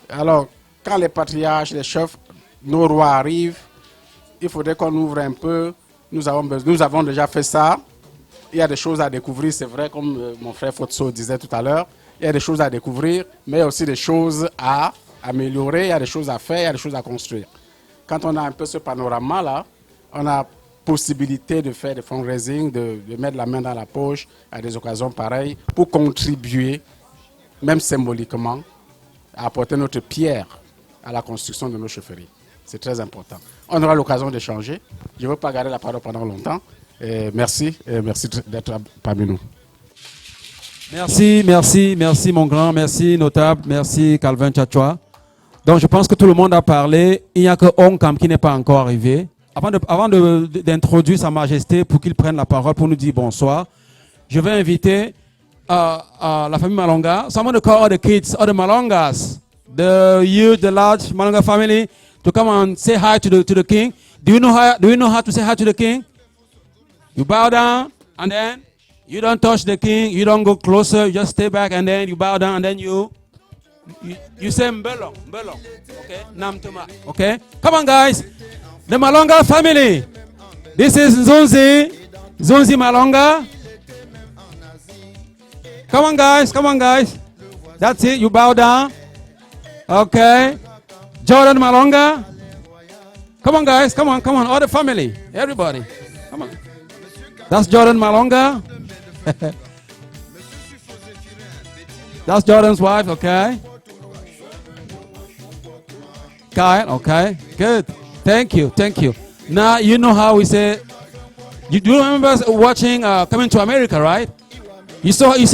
Alors, quand les patriarches, les chefs, nos rois arrivent, il faudrait qu'on ouvre un peu. Nous avons déjà fait ça. Il y a des choses à découvrir, c'est vrai, comme mon frère Fotso disait tout à l'heure. Il y a des choses à découvrir, mais il y a aussi des choses à améliorer, il y a des choses à faire, il y a des choses à construire. Quand on a un peu ce panorama-là, on a possibilité de faire des fundraising, de mettre la main dans la poche à des occasions pareilles pour contribuer, même symboliquement, à apporter notre pierre à la construction de nos chefferies. C'est très important. On aura l'occasion d'échanger. Je ne veux pas garder la parole pendant longtemps. Merci d'être parmi nous. Merci mon grand, merci notable, merci Calvin Tchatchoua. Donc je pense que tout le monde a parlé. Il n'y a que Honkam qui n'est pas encore arrivé. Avant d'introduire Sa Majesté pour qu'il prenne la parole pour nous dire bonsoir, je vais inviter la famille Malonga. Someone to call all the kids, all the Malongas, the youth, the large Malonga family, to come and say hi to the king. Do you know how to say hi to the king? You bow down and then you don't touch the king. You don't go closer. You just stay back and then you bow down and then you say Mbelong. Okay, Namtuma. Okay, come on guys, the Malonga family. This is Nzonzi Malonga. Come on guys. That's it. You bow down. Okay, Jordan Malonga. Come on guys, come on, all the family, everybody, come on. That's Jordan Malonga. That's Jordan's wife, okay. Kyle, okay, good. Thank you. Now you know how we say. You do remember watching Coming to America, right? You see how we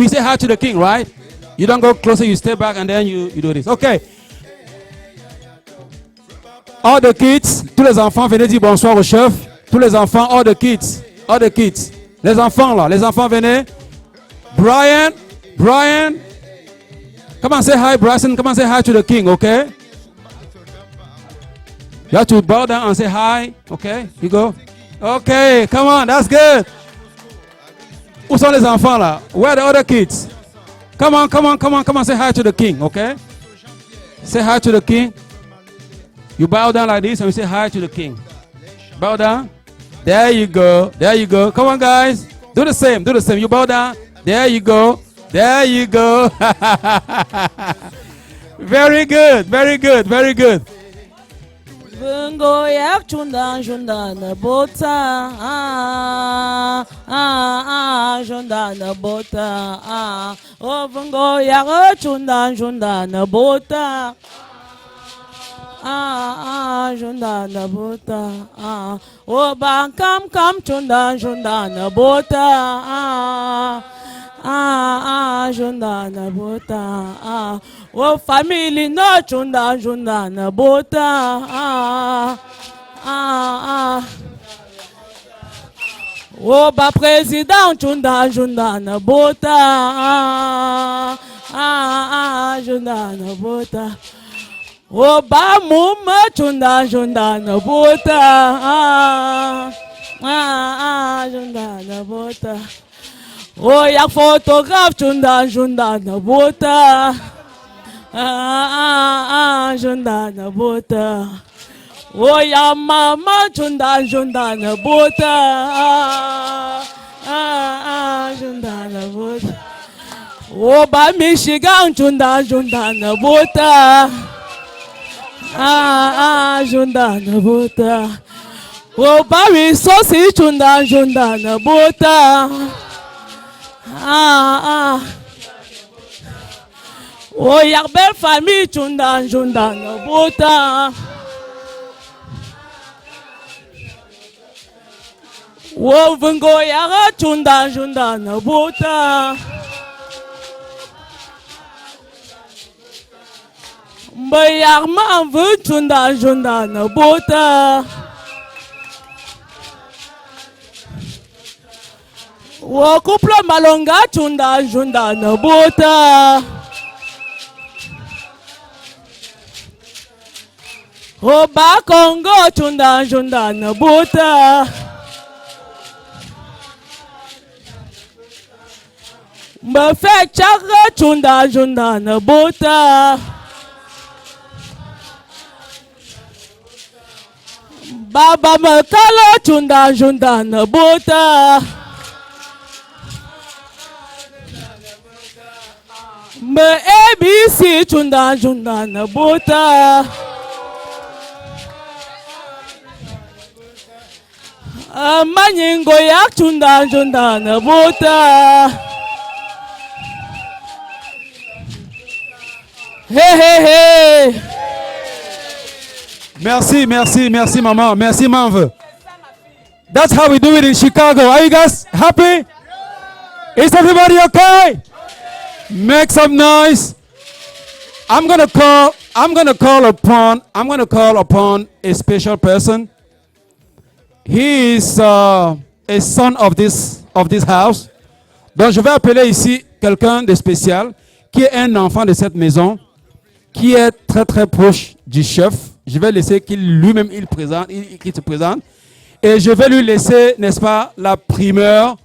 say hi to the king, right? You don't go closer, you stay back, and then you do this. Okay. All the kids, tous les enfants, venez dire bonsoir au chef. Tous les enfants, all the kids. Les enfants là, venez. Brian. Come on, say hi, Bryson. Come on, say hi to the king, okay? You have to bow down and say hi, okay? You go. Okay, come on, that's good. Où sont les enfants là? Where are the other kids? Come on, come on, come on, come on. Say hi to the king, okay? Say hi to the king. You bow down like this and we say hi to the king. Bow down. There you go. There you go. Come on, guys. Do the same. Do the same. You bow down. There you go. There you go. Very good. Very good. Very good. Bungo yak chunda chunda na bota chunda na bota oh bungo yak chunda chunda na bota chunda na bota oh bang kam chunda chunda na bota chunda na bota oh family no chunda chunda na bota oh ba président chunda chunda na bota chunda na bota oh ba muma chunda chunda na bota chunda na bota oh ya photographe chunda chunda na bota chunda na bota oh ya mama chunda chunda na bota chunda na bota oh ba Michigan chunda chunda na bota chunda na bota oh ba Wisconsin chunda chunda na bota oh yak belle famille chunda chunda na bota oh vungo yak chunda chunda na bota mbe yak ma vu chunda chunda na bota oh couple Malonga chunda chunda na bota oh ba Congo chunda chunda na bota mbe fe chakra chunda chunda na bota baba makalo chunda chunda na bota mbe ABC chunda chunda na bota manyingo yak chunda chunda na bota hey hey hey. Merci, merci, merci, maman. Merci, Manve. That's how we do it in Chicago. Are you guys happy? Is everybody okay? Make some noise. I'm gonna call upon a special person. He is a son of this house. Donc je vais appeler ici quelqu'un de spécial qui est un enfant de cette maison, qui est très très proche du chef. Je vais laisser qu'il lui-même il se présente. Et je vais lui laisser, n'est-ce pas, la primeur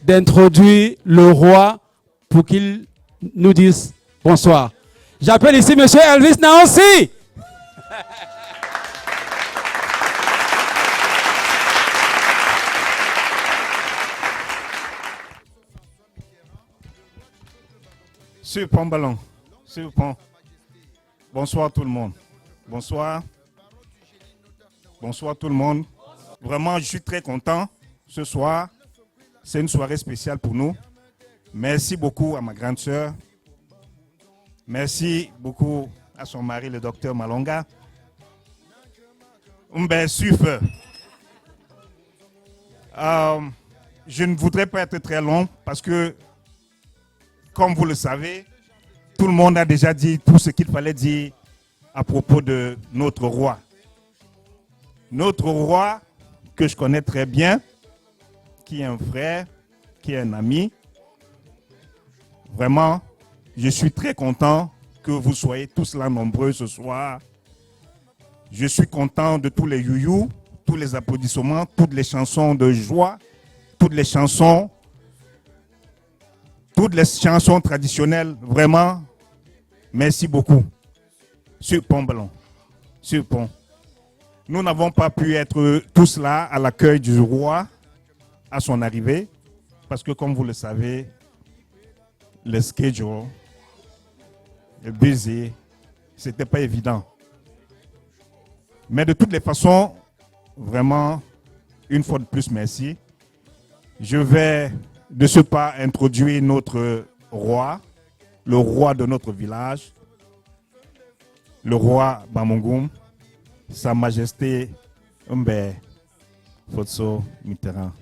d'introduire le roi pour qu'il nous dise bonsoir. J'appelle ici Monsieur Elvis Naossi. Super ballon. Super. Bonsoir tout le monde. Bonsoir. Bonsoir tout le monde. Vraiment, je suis très content ce soir. C'est une soirée spéciale pour nous. Merci beaucoup à ma grande sœur. Merci beaucoup à son mari, le docteur Malonga. Super. Je ne voudrais pas être très long parce que, comme vous le savez, tout le monde a déjà dit tout ce qu'il fallait dire à propos de notre roi. Notre roi, que je connais très bien, qui est un frère, qui est un ami. Vraiment, je suis très content que vous soyez tous là nombreux ce soir. Je suis content de tous les youyou, tous les applaudissements, toutes les chansons de joie, toutes les chansons toutes les chansons traditionnelles, vraiment, merci beaucoup. Sur Pont Ballon, sur Pont. Nous n'avons pas pu être tous là à l'accueil du roi, à son arrivée, parce que comme vous le savez, le schedule, le busy, c'était pas évident. Mais de toutes les façons, vraiment, une fois de plus, merci. Je vais de ce pas introduire notre roi, le roi de notre village, le roi Bamungum, Sa Majesté Mbe Fotso Mitterrand.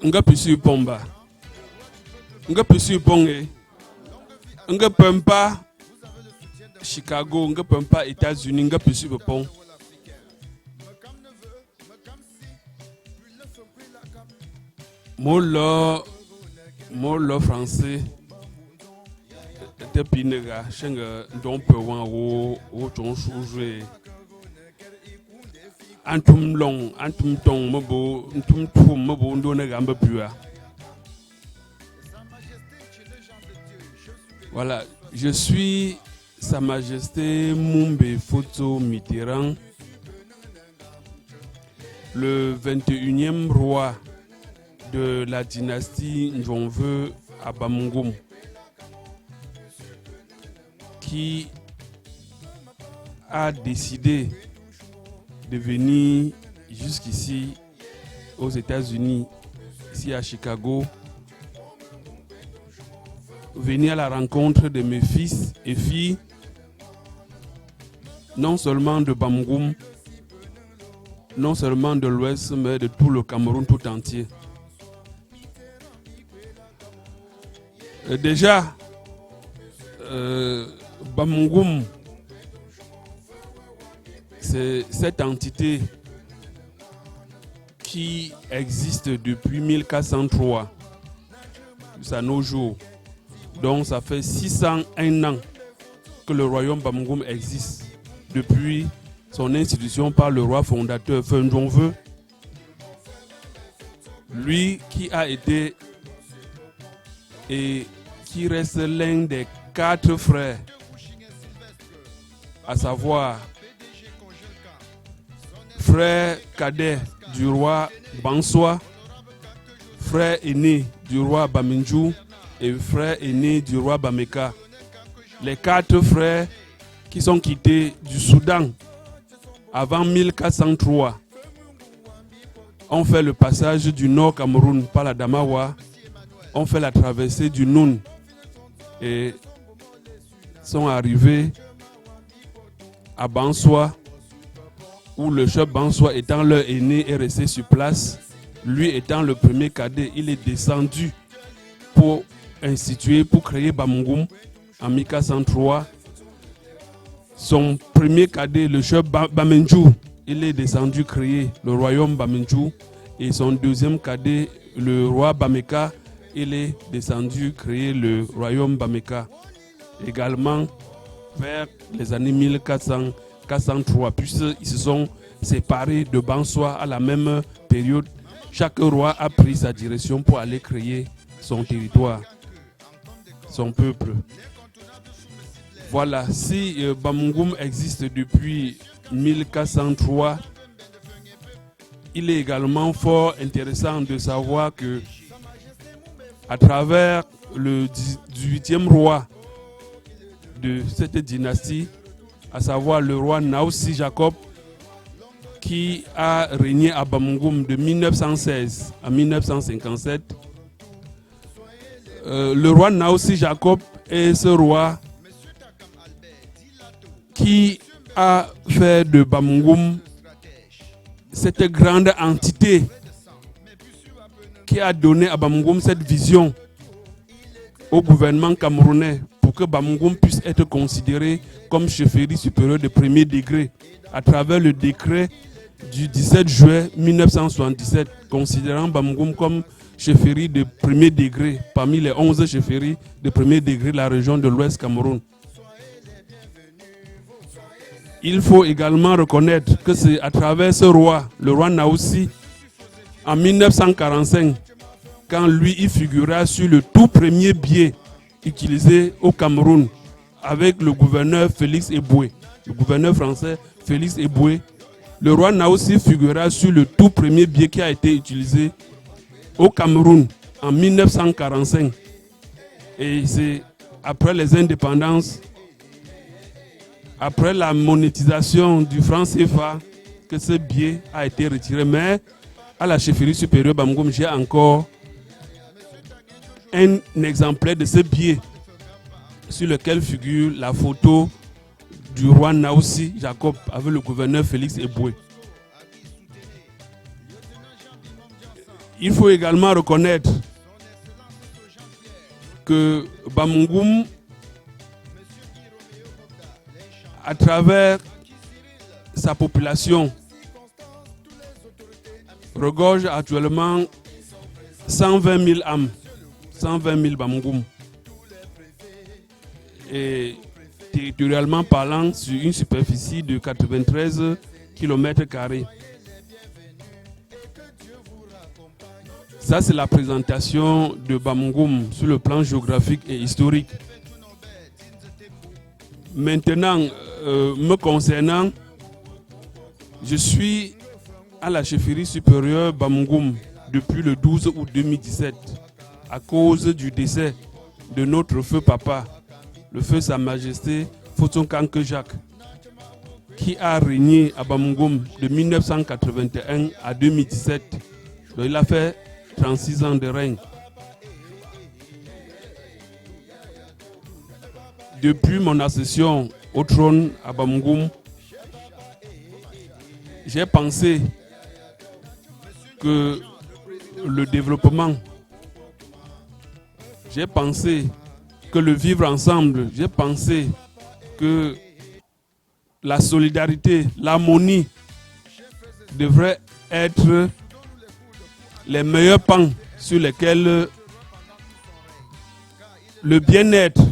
Nga pisu pomba. Nga pisu ponge. Nga pempa Chicago, nga pempa États-Unis, nga pisu pon. Molo français. Depuis nega, chenga donc peu wan wo ton jouer. Antum long, antum tong mabo, antum tum mabo ndona gamba pua. Voilà, je suis Sa Majesté Mumbe Fotso Mitterrand, le 21e roi de la dynastie Njomveu à Bamungum, qui a décidé de venir jusqu'ici aux États-Unis, ici à Chicago, venir à la rencontre de mes fils et filles, non seulement de Bamungum, non seulement de l'Ouest, mais de tout le Cameroun tout entier. Déjà, Bamungum, c'est cette entité qui existe depuis 1403 jusqu'à nos jours. Donc ça fait 601 ans que le royaume Bamungum existe, depuis son institution par le roi fondateur Feu Njomveu, lui qui a été et qui reste l'un des 4 frères, à savoir frère cadet du roi Bansoi, frère aîné du roi Baminjou et frère aîné du roi Bameka. Les 4 frères qui sont quittés du Soudan avant 1403 ont fait le passage du Nord Cameroun par la Damawa, ont fait la traversée du Noun et sont arrivés à Bansoi, où le chef Bansoi étant leur aîné est resté sur place. Lui étant le premier cadet, il est descendu pour instituer, pour créer Bamungum en 1403. Son premier cadet, le chef Bamenjou, il est descendu créer le royaume Bamenjou. Et son deuxième cadet, le roi Bameka, il est descendu créer le royaume Bameka. Également, vers les années 1403, puisqu'ils se sont séparés de Bansoi à la même période, chaque roi a pris sa direction pour aller créer son territoire, son peuple. Voilà, si Bamungum existe depuis 1403, il est également fort intéressant de savoir que à travers le 18e roi de cette dynastie, à savoir le roi Naoussi Jacob, qui a régné à Bamungum de 1916 à 1957. Le roi Naoussi Jacob est ce roi qui a fait de Bamungum cette grande entité qui a donné à Bamungum cette vision au gouvernement camerounais pour que Bamungum puisse être considéré comme chefferie supérieure de premier degré à travers le décret du 17 juillet 1977, considérant Bamungum comme chefferies de premier degré, parmi les 11 chefferies de premier degré de la région de l'Ouest Cameroun. Il faut également reconnaître que c'est à travers ce roi, le roi Naoussi, en 1945, quand lui il figura sur le tout premier billet utilisé au Cameroun avec le gouverneur Félix Eboué, le gouverneur français Félix Eboué. Le roi Naoussi figura sur le tout premier billet qui a été utilisé au Cameroun en 1945. Et c'est après les indépendances, après la monétisation du franc CFA, que ce billet a été retiré. Mais à la chefferie supérieure Bamgoum, j'ai encore un exemplaire de ce billet sur lequel figure la photo du roi Naoussi Jacob avec le gouverneur Félix Eboué. Il faut également reconnaître que Bamgoum, à travers sa population, regorge actuellement 120 000 âmes, 120 000 Bamgoum. Et territorialement parlant, sur une superficie de 93 km². Ça, c'est la présentation de Bamgoum sur le plan géographique et historique. Maintenant, me concernant, je suis à la chefferie supérieure Bamgoum depuis le 12 août 2017 à cause du décès de notre feu papa, le feu Sa Majesté Fotsonkanke Jacques, qui a régné à Bamgoum de 1981 à 2017. Donc, il a fait 36 ans de règne. Depuis mon accession au trône à Bamgoum, j'ai pensé que le développement, j'ai pensé que le vivre ensemble, j'ai pensé que la solidarité, l'harmonie devraient être les meilleurs pans sur lesquels le bien-être,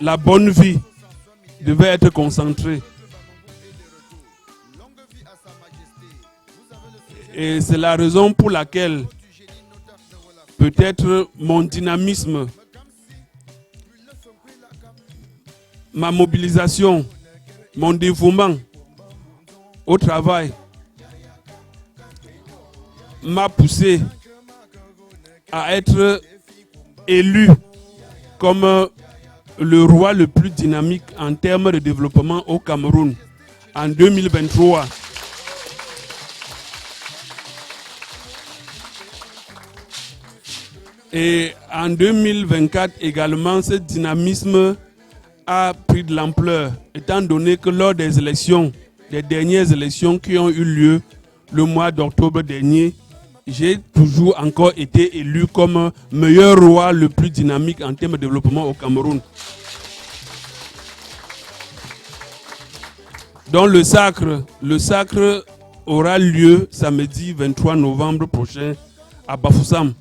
la bonne vie devait être concentré. Et c'est la raison pour laquelle peut-être mon dynamisme, ma mobilisation, mon dévouement au travail m'a poussé à être élu comme le roi le plus dynamique en termes de développement au Cameroun en 2023. Et en 2024 également, ce dynamisme a pris de l'ampleur, étant donné que lors des élections, des dernières élections qui ont eu lieu le mois d'octobre dernier, j'ai toujours encore été élu comme meilleur roi le plus dynamique en termes de développement au Cameroun. Donc le sacre aura lieu samedi 23 novembre prochain à Bafoussam.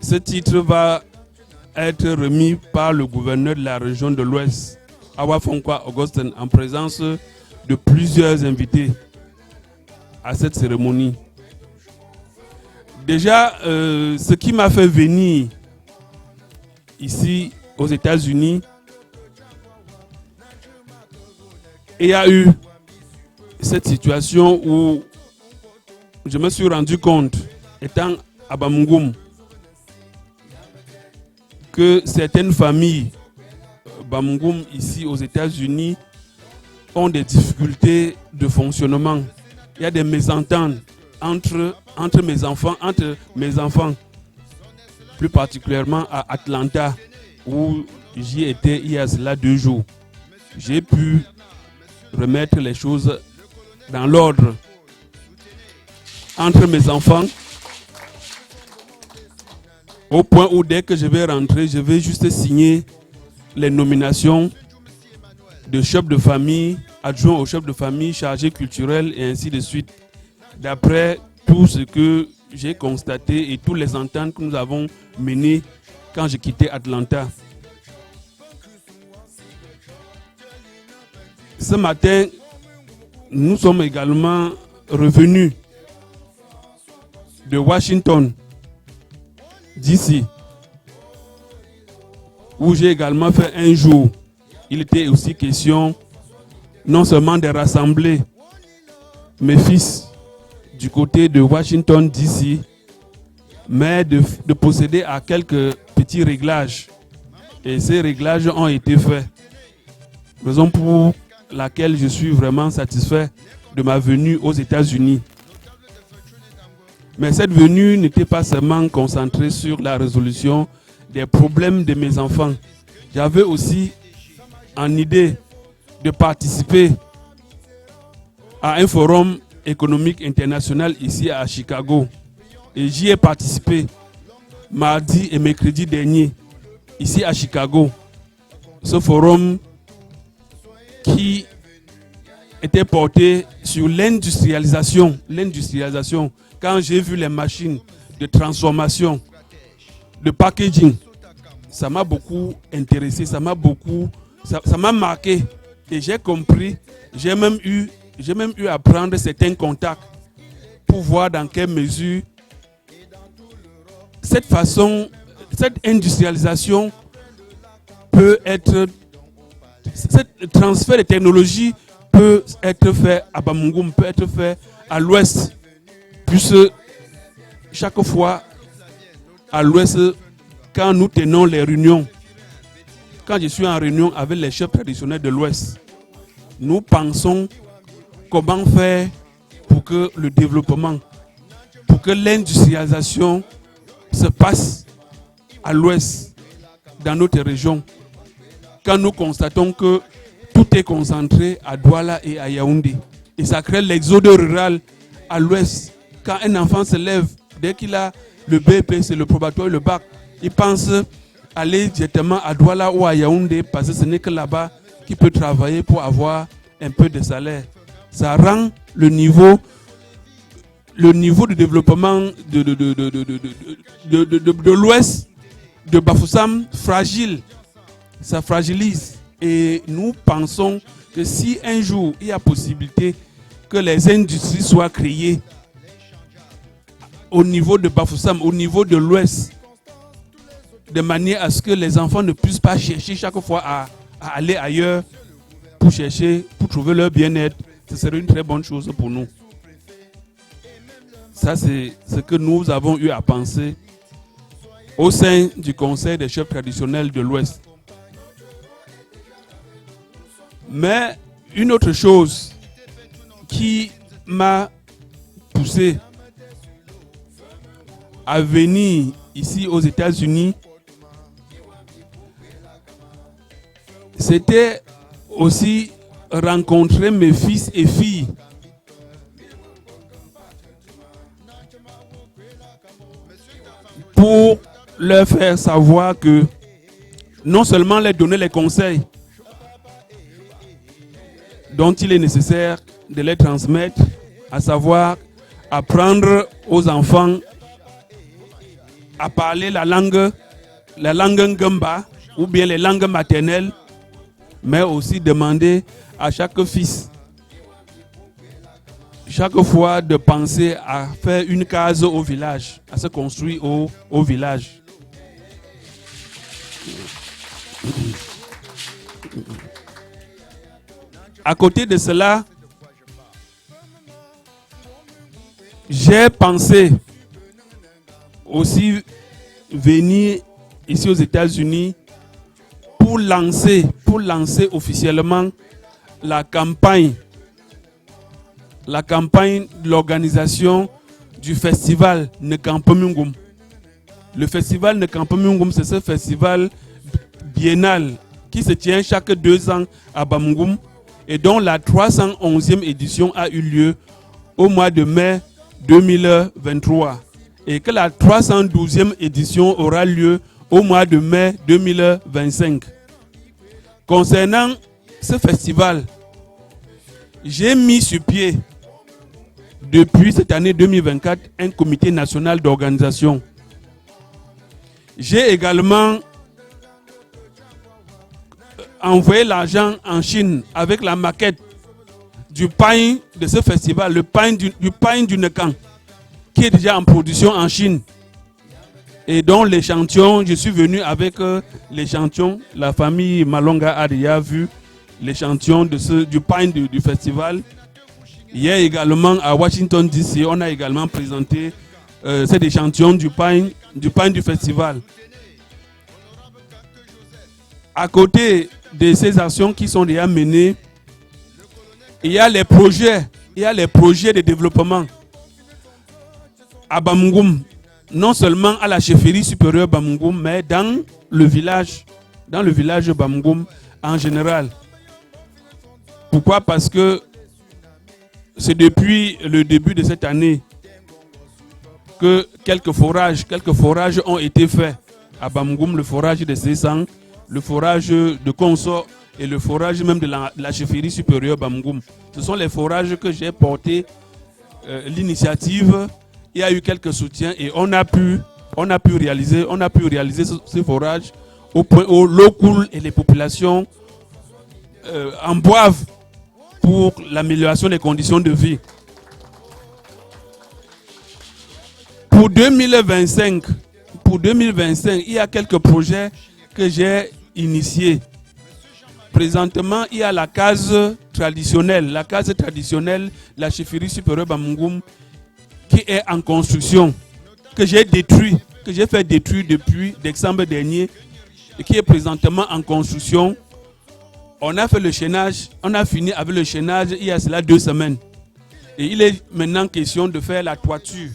Ce titre va être remis par le gouverneur de la région de l'Ouest, Awa Fonkwa Augustin, en présence de plusieurs invités à cette cérémonie. Déjà, ce qui m'a fait venir ici aux États-Unis, il y a eu cette situation où je me suis rendu compte, étant à Bamgoum, que certaines familles Bamgoum ici aux États-Unis ont des difficultés de fonctionnement. Il y a des mésententes entre mes enfants, plus particulièrement à Atlanta, où j'y étais il y a cela 2 jours. J'ai pu remettre les choses dans l'ordre entre mes enfants, au point où dès que je vais rentrer, je vais juste signer les nominations de chef de famille, adjoint au chef de famille, chargé culturel et ainsi de suite, d'après tout ce que j'ai constaté et tous les ententes que nous avons menées quand j'ai quitté Atlanta. Ce matin, nous sommes également revenus de Washington, D.C., où j'ai également fait un jour. Il était aussi question non seulement de rassembler mes fils du côté de Washington, D.C., mais de procéder à quelques petits réglages. Et ces réglages ont été faits. Raison pour laquelle je suis vraiment satisfait de ma venue aux États-Unis. Mais cette venue n'était pas seulement concentrée sur la résolution des problèmes de mes enfants. J'avais aussi en idée de participer à un forum économique international ici à Chicago. Et j'y ai participé mardi et mercredi dernier, ici à Chicago. Ce forum qui était porté sur l'industrialisation. L'industrialisation, quand j'ai vu les machines de transformation, de packaging, ça m'a beaucoup intéressé, ça m'a marqué. Et j'ai compris, j'ai même eu à prendre certains contacts pour voir dans quelle mesure cette industrialisation peut être, ce transfert de technologie peut être fait à Bamungum, peut être fait à l'ouest, puisque chaque fois à l'ouest, quand nous tenons les réunions, quand je suis en réunion avec les chefs traditionnels de l'ouest, nous pensons comment faire pour que le développement, pour que l'industrialisation se passe à l'ouest, dans notre région. Quand nous constatons que tout est concentré à Douala et à Yaoundé, et ça crée l'exode rural à l'ouest. Quand un enfant se lève, dès qu'il a le BP, c'est le probatoire et le bac, il pense aller directement à Douala ou à Yaoundé parce que ce n'est que là-bas qu'il peut travailler pour avoir un peu de salaire. Ça rend le niveau de développement de l'ouest de Bafoussam fragile. Ça fragilise. Et nous pensons que si un jour il y a possibilité que les industries soient créées au niveau de Bafoussam, au niveau de l'ouest, de manière à ce que les enfants ne puissent pas chercher chaque fois à aller ailleurs pour chercher, pour trouver leur bien-être, ce serait une très bonne chose pour nous. Ça, c'est ce que nous avons eu à penser au sein du Conseil des chefs traditionnels de l'Ouest. Mais une autre chose qui m'a poussé à venir ici aux États-Unis, c'était aussi rencontrer mes fils et filles. Pour leur faire savoir que non seulement leur donner les conseils dont il est nécessaire de les transmettre, à savoir apprendre aux enfants à parler la langue Ngamba ou bien les langues maternelles, mais aussi demander à chaque fils chaque fois de penser à faire une case au village, à se construire au village. À côté de cela, j'ai pensé aussi venir ici aux États-Unis pour lancer officiellement la campagne de l'organisation du festival Nekampemungum. Le festival Nekampemungum, c'est ce festival biennal qui se tient chaque 2 ans à Bamungum et dont la 311e édition a eu lieu au mois de mai 2023 et que la 312e édition aura lieu au mois de mai 2025. Concernant ce festival, j'ai mis sur pied depuis cette année 2024 un comité national d'organisation. J'ai également envoyé l'argent en Chine avec la maquette du pain de ce festival, le pain du pain du Nekan, qui est déjà en production en Chine. Et dont l'échantillon, je suis venu avec l'échantillon, la famille Malonga a déjà vu l'échantillon du pain du festival. Hier également à Washington DC, on a également présenté cet échantillon du pain du festival. À côté de ces actions qui sont déjà menées, il y a les projets de développement à Bamungum, non seulement à la chefferie supérieure Bamungum, mais dans le village Bamungum en général. Pourquoi? Parce que c'est depuis le début de cette année que quelques forages ont été faits à Bamungum, le forage de Sessang, le forage de Consort et le forage même de la chefferie supérieure Bamungum. Ce sont les forages que j'ai porté l'initiative. Il y a eu quelques soutiens et on a pu réaliser ce forage au point où l'eau coule et les populations en boivent pour l'amélioration des conditions de vie. Pour 2025, il y a quelques projets que j'ai initiés. Présentement, il y a la case traditionnelle, la chefferie supérieure Bamungum, qui est en construction, que j'ai fait détruire depuis décembre dernier et qui est présentement en construction. On a fait le chaînage, on a fini avec le chaînage il y a cela 2 semaines. Et il est maintenant question de faire la toiture.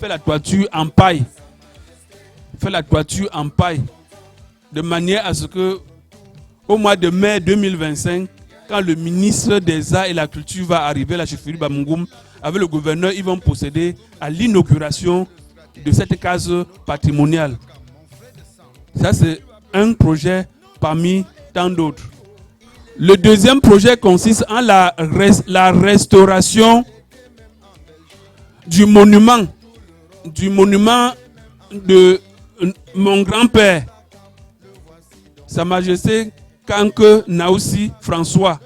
Faire la toiture en paille. De manière à ce que au mois de mai 2025, quand le ministre des Arts et la Culture va arriver à la chefferie Bamungum, avec le gouverneur, ils vont procéder à l'inauguration de cette case patrimoniale. Ça, c'est un projet parmi tant d'autres. Le deuxième projet consiste en la restauration du monument de mon grand-père, Sa Majesté Kanke Naoussi François,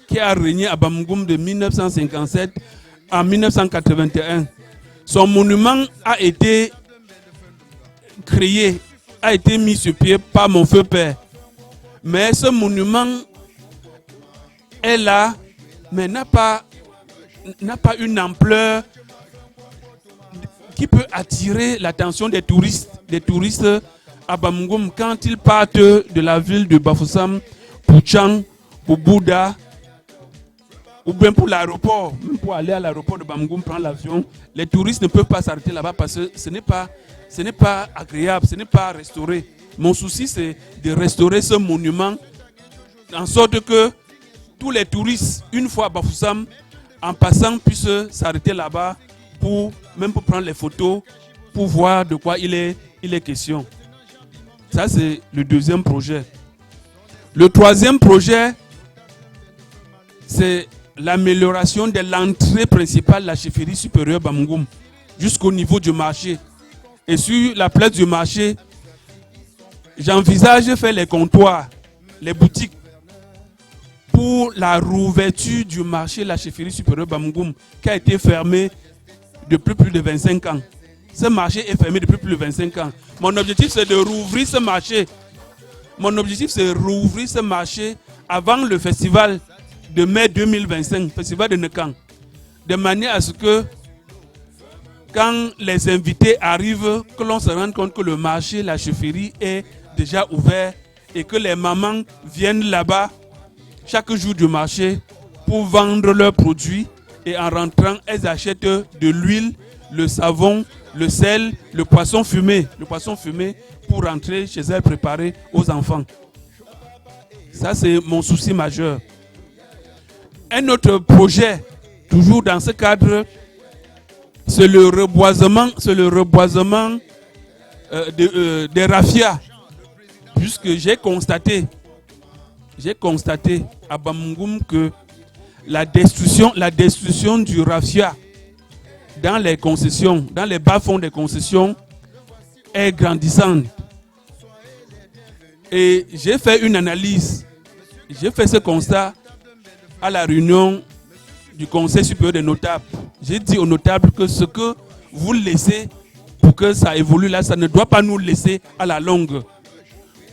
qui a régné à Bamungum de 1957 à 1981. Son monument a été créé, a été mis sur pied par mon feu père. Mais ce monument est là, mais n'a pas une ampleur qui peut attirer l'attention des touristes à Bamungum quand ils partent de la ville de Bafoussam pour Tchang, pour Bouddha, ou bien pour l'aéroport, même pour aller à l'aéroport de Bamungum, prendre l'avion. Les touristes ne peuvent pas s'arrêter là-bas parce que ce n'est pas agréable, ce n'est pas restauré. Mon souci, c'est de restaurer ce monument en sorte que tous les touristes, une fois à Bafoussam, en passant, puissent s'arrêter là-bas même pour prendre les photos, pour voir de quoi il est question. Ça, c'est le deuxième projet. Le troisième projet, c'est l'amélioration de l'entrée principale de la chefferie supérieure Bamungum jusqu'au niveau du marché. Et sur la place du marché, j'envisage de faire les comptoirs, les boutiques pour la rouverture du marché de la chefferie supérieure Bamungum qui a été fermé depuis plus de 25 ans. Ce marché est fermé depuis plus de 25 ans. Mon objectif, c'est de rouvrir ce marché. Avant le festival de mai 2025, festival de Nekan. De manière à ce que, quand les invités arrivent, que l'on se rende compte que le marché, la chefferie est déjà ouvert et que les mamans viennent là-bas chaque jour du marché pour vendre leurs produits. Et en rentrant, elles achètent de l'huile, le savon, le sel, le poisson fumé pour rentrer chez elles préparer aux enfants. Ça, c'est mon souci majeur. Un autre projet, toujours dans ce cadre, c'est le reboisement des raffias. Puisque j'ai constaté à Bamungum que la destruction du raffia dans les concessions, dans les bas-fonds des concessions, est grandissante. Et j'ai fait une analyse, j'ai fait ce constat à la réunion du Conseil supérieur des notables. J'ai dit aux notables que ce que vous laissez pour que ça évolue là, ça ne doit pas nous laisser à la longue.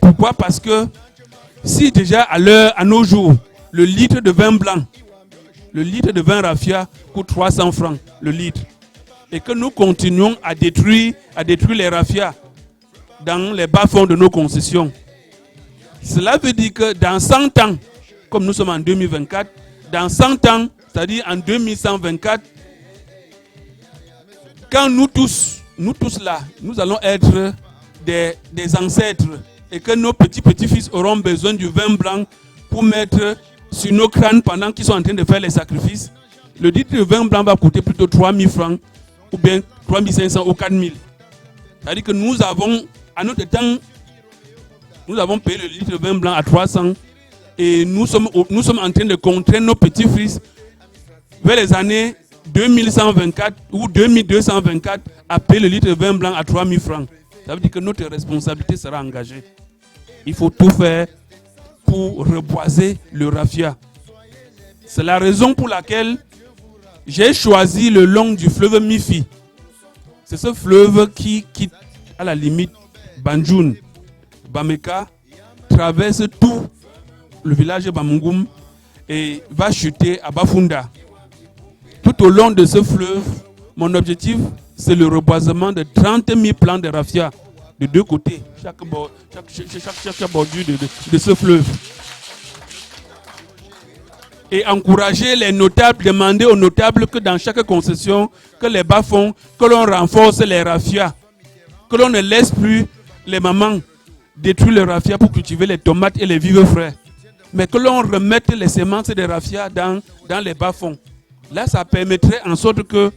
Pourquoi? Parce que si déjà à nos jours, le litre de vin blanc, le litre de vin raffia coûte 300 francs le litre, et que nous continuons à détruire les raffias dans les bas-fonds de nos concessions, cela veut dire que dans 100 ans, comme nous sommes en 2024, dans 100 ans, c'est-à-dire en 2124, quand nous tous là, nous allons être des ancêtres et que nos petits-petits-fils auront besoin du vin blanc pour mettre sur nos crânes pendant qu'ils sont en train de faire les sacrifices, le litre de vin blanc va coûter plutôt 3 000 francs ou bien 3 500 ou 4 000. C'est-à-dire que nous avons, à notre temps, nous avons payé le litre de vin blanc à 300 et nous sommes en train de contraindre nos petits-fils vers les années 2124 ou 2224 à payer le litre de vin blanc à 3 000 francs. Ça veut dire que notre responsabilité sera engagée. Il faut tout faire pour reboiser le raffia. C'est la raison pour laquelle j'ai choisi le long du fleuve Mifi. C'est ce fleuve qui quitte à la limite Banjoun, Bameka, traverse tout le village de Bamungum et va chuter à Bafunda. Tout au long de ce fleuve, mon objectif, c'est le reboisement de 30 000 plants de raffia de deux côtés, chaque bordure de ce fleuve. Et encourager les notables, demander aux notables que dans chaque concession, que les bas-fonds, que l'on renforce les raffias, que l'on ne laisse plus les mamans détruire les raffias pour cultiver les tomates et les vives frais, mais que l'on remette les semences des raffias dans les bas-fonds. Là, ça permettrait en sorte que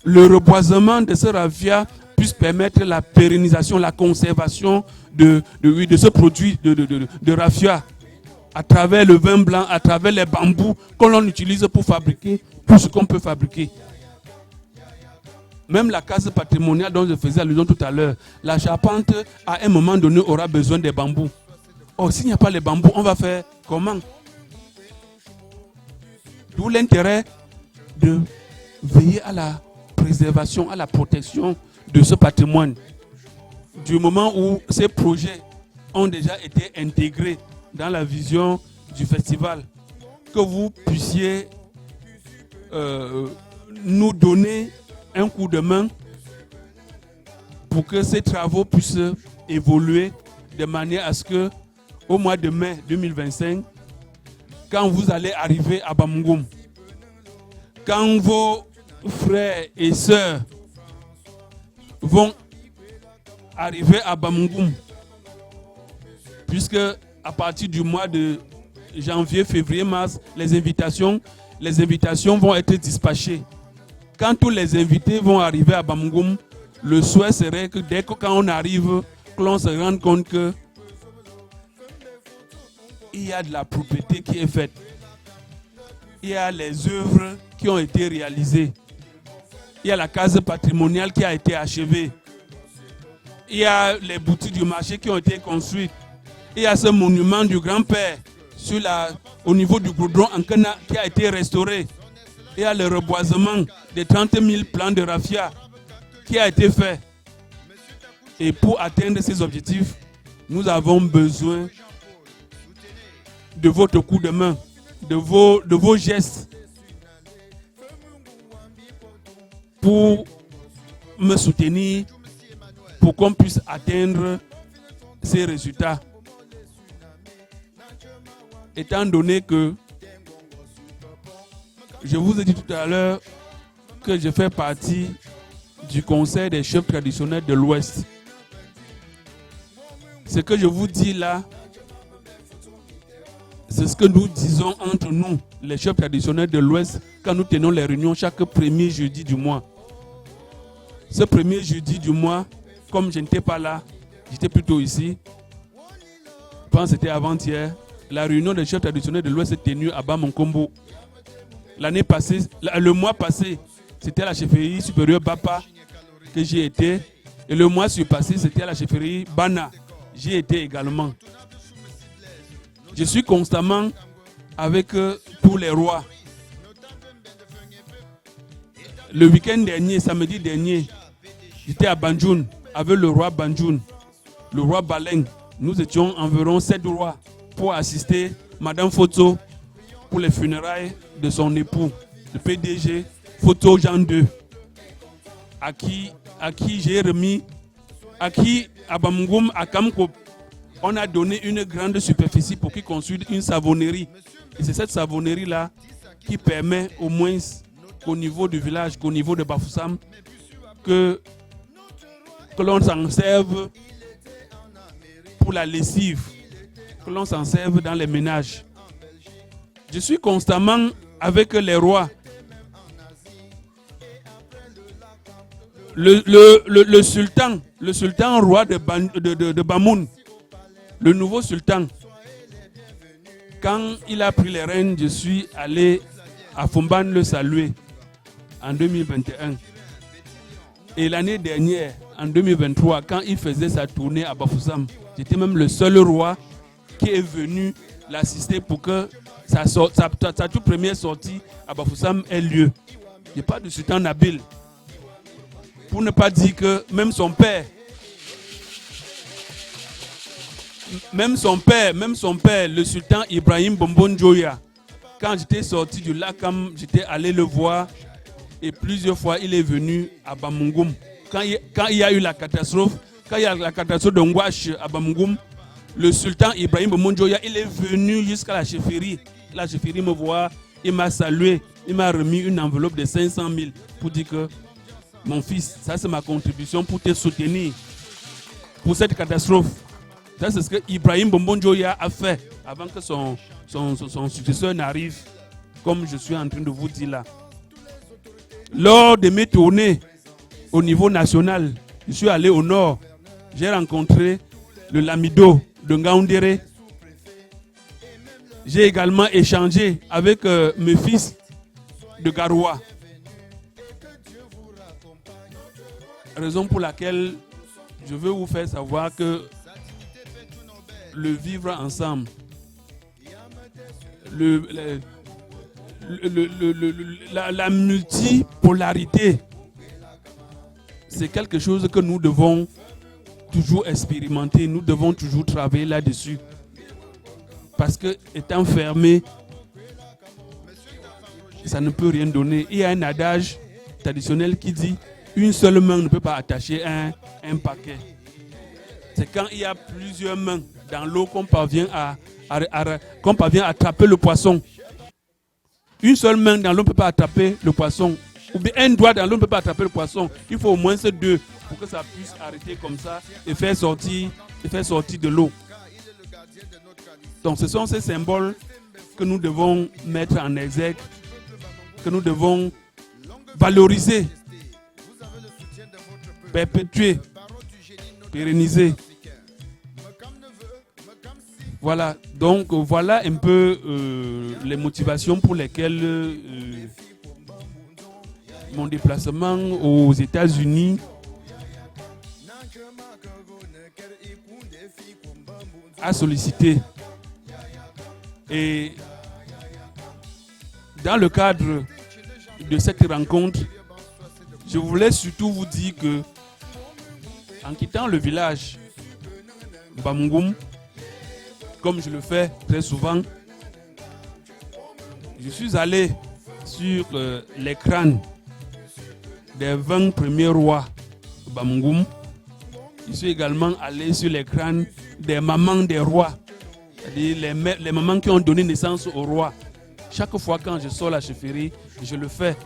le reboisement de ce raffia puisse permettre la pérennisation, la conservation de ce produit de raffia à travers le vin blanc, à travers les bambous que l'on utilise pour fabriquer tout ce qu'on peut fabriquer. Même la case patrimoniale dont je faisais allusion tout à l'heure, la charpente, à un moment donné, aura besoin des bambous. Or, s'il n'y a pas les bambous, on va faire comment? D'où l'intérêt de veiller à la préservation, à la protection de ce patrimoine. Du moment où ces projets ont déjà été intégrés dans la vision du festival, que vous puissiez nous donner un coup de main pour que ces travaux puissent évoluer de manière à ce que au mois de mai 2025, quand vous allez arriver à Bamungum, quand vos frères et sœurs vont arriver à Bamungum, puisque à partir du mois de janvier, février, mars, les invitations vont être dispatchées. Quand tous les invités vont arriver à Bamungum, le souhait serait que dès que quand on arrive, que l'on se rende compte que il y a de la propriété qui est faite. Il y a les œuvres qui ont été réalisées. Il y a la case patrimoniale qui a été achevée. Il y a les boutiques du marché qui ont été construites. Il y a ce monument du grand-père au niveau du goudron en Kena qui a été restauré. Il y a le reboisement des 30 000 plants de raffia qui a été fait. Et pour atteindre ces objectifs, nous avons besoin de votre coup de main, de vos gestes pour me soutenir, pour qu'on puisse atteindre ces résultats. Étant donné que je vous ai dit tout à l'heure que je fais partie du Conseil des chefs traditionnels de l'Ouest. Ce que je vous dis là, c'est ce que nous disons entre nous, les chefs traditionnels de l'Ouest, quand nous tenons les réunions chaque premier jeudi du mois. Ce premier jeudi du mois, comme je n'étais pas là, j'étais plutôt ici, je pense que c'était avant-hier, la réunion des chefs traditionnels de l'Ouest s'est tenue à Bamankombo. L'année passée, le mois passé, c'était à la chefferie supérieure Bapa que j'y étais. Et le mois surpassé, c'était à la chefferie Bana. J'y étais également. Je suis constamment avec tous les rois. Le week-end dernier, samedi dernier, j'étais à Banjoun avec le roi Banjoun, le roi Baleng. Nous étions environ 7 rois pour assister Madame Foto pour les funérailles de son époux, le PDG Foto Jean II, à qui j'ai remis, à qui à Bamgoum, à Kamkop, on a donné une grande superficie pour qu'il construise une savonnerie. Et c'est cette savonnerie-là qui permet au moins qu'au niveau du village, qu'au niveau de Bafoussam, que l'on s'en serve pour la lessive, que l'on s'en serve dans les ménages. Je suis constamment avec les rois. Le sultan roi de Bamoun, le nouveau sultan, quand il a pris les rênes, je suis allé à Fomban le saluer en 2021. Et l'année dernière, en 2023, quand il faisait sa tournée à Bafoussam, j'étais même le seul roi qui est venu l'assister pour que sa toute première sortie à Bafoussam ait lieu. Il n'y a pas de sultan Nabil. Pour ne pas dire que même son père, le sultan Ibrahim Bombon-Joya, quand j'étais sorti du Lakam, j'étais allé le voir et plusieurs fois il est venu à Bamungum. Quand il y a eu la catastrophe, de Ngwash à Bamungum, le sultan Ibrahim Bombon-Joya, il est venu jusqu'à la chefferie. La chefferie me voit, il m'a salué, il m'a remis une enveloppe de 500 000 pour dire que mon fils, ça c'est ma contribution pour te soutenir pour cette catastrophe. Ça c'est ce que Ibrahim Bombon-Joya a fait avant que son successeur n'arrive, comme je suis en train de vous dire là. Lors de mes tournées au niveau national, je suis allé au nord, j'ai rencontré le Lamido de Ngaoundéré. J'ai également échangé avec mes fils de Garoua. Raison pour laquelle je veux vous faire savoir que le vivre ensemble, la multipolarité, c'est quelque chose que nous devons toujours expérimenter, nous devons toujours travailler là-dessus. Parce que étant fermé, ça ne peut rien donner. Il y a un adage traditionnel qui dit une seule main ne peut pas attacher un paquet. C'est quand il y a plusieurs mains dans l'eau qu'on parvient à attraper le poisson. Une seule main dans l'eau ne peut pas attraper le poisson. Ou bien un doigt dans l'eau ne peut pas attraper le poisson. Il faut au moins ces deux pour que ça puisse arrêter comme ça et faire sortir de l'eau. Donc ce sont ces symboles que nous devons mettre en exergue, que nous devons valoriser, perpétuer, pérenniser. Voilà, donc voilà un peu les motivations pour lesquelles mon déplacement aux États-Unis a sollicité. Et dans le cadre de cette rencontre, je voulais surtout vous dire que en quittant le village Bamungum, comme je le fais très souvent, je suis allé sur les crânes des 20 premiers rois de Bamungum. Je suis également allé sur les crânes des mamans des rois, c'est-à-dire les mamans qui ont donné naissance aux rois. Chaque fois quand je sors la chefferie, je le fais.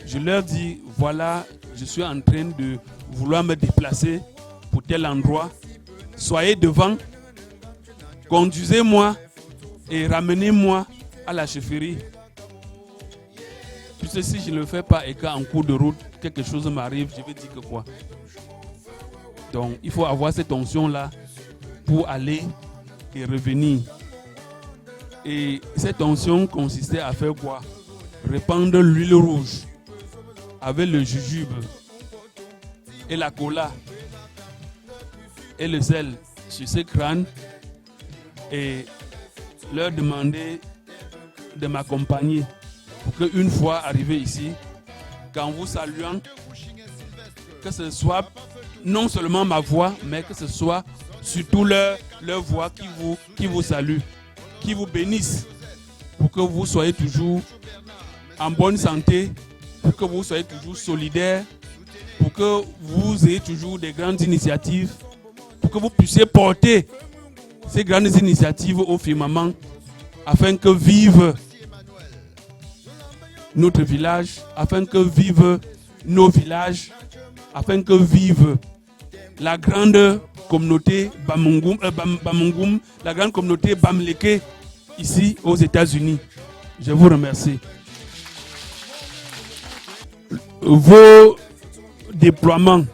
Je leur dis, voilà, je suis en train de vouloir me déplacer pour tel endroit. Soyez devant, conduisez-moi et ramenez-moi à la chefferie. Puisque si je ne le fais pas et qu'en cours de route, quelque chose m'arrive, je vais dire que quoi? Donc, il faut avoir cette onction-là pour aller et revenir. Et cette onction consistait à faire quoi? Répandre l'huile rouge avec le jujube et la cola et le sel sur ces crânes et leur demander de m'accompagner pour qu'une fois arrivé ici, qu'en vous saluant, que ce soit non seulement ma voix, mais que ce soit surtout leur voix qui vous salue, qui vous bénisse, pour que vous soyez toujours en bonne santé, pour que vous soyez toujours solidaires, pour que vous ayez toujours des grandes initiatives, pour que vous puissiez porter ces grandes initiatives au firmament, afin que vive notre village, afin que vive nos villages, afin que vive la grande communauté Bamungum, la grande communauté Bamileke ici aux États-Unis. Je vous remercie. Vos déploiements,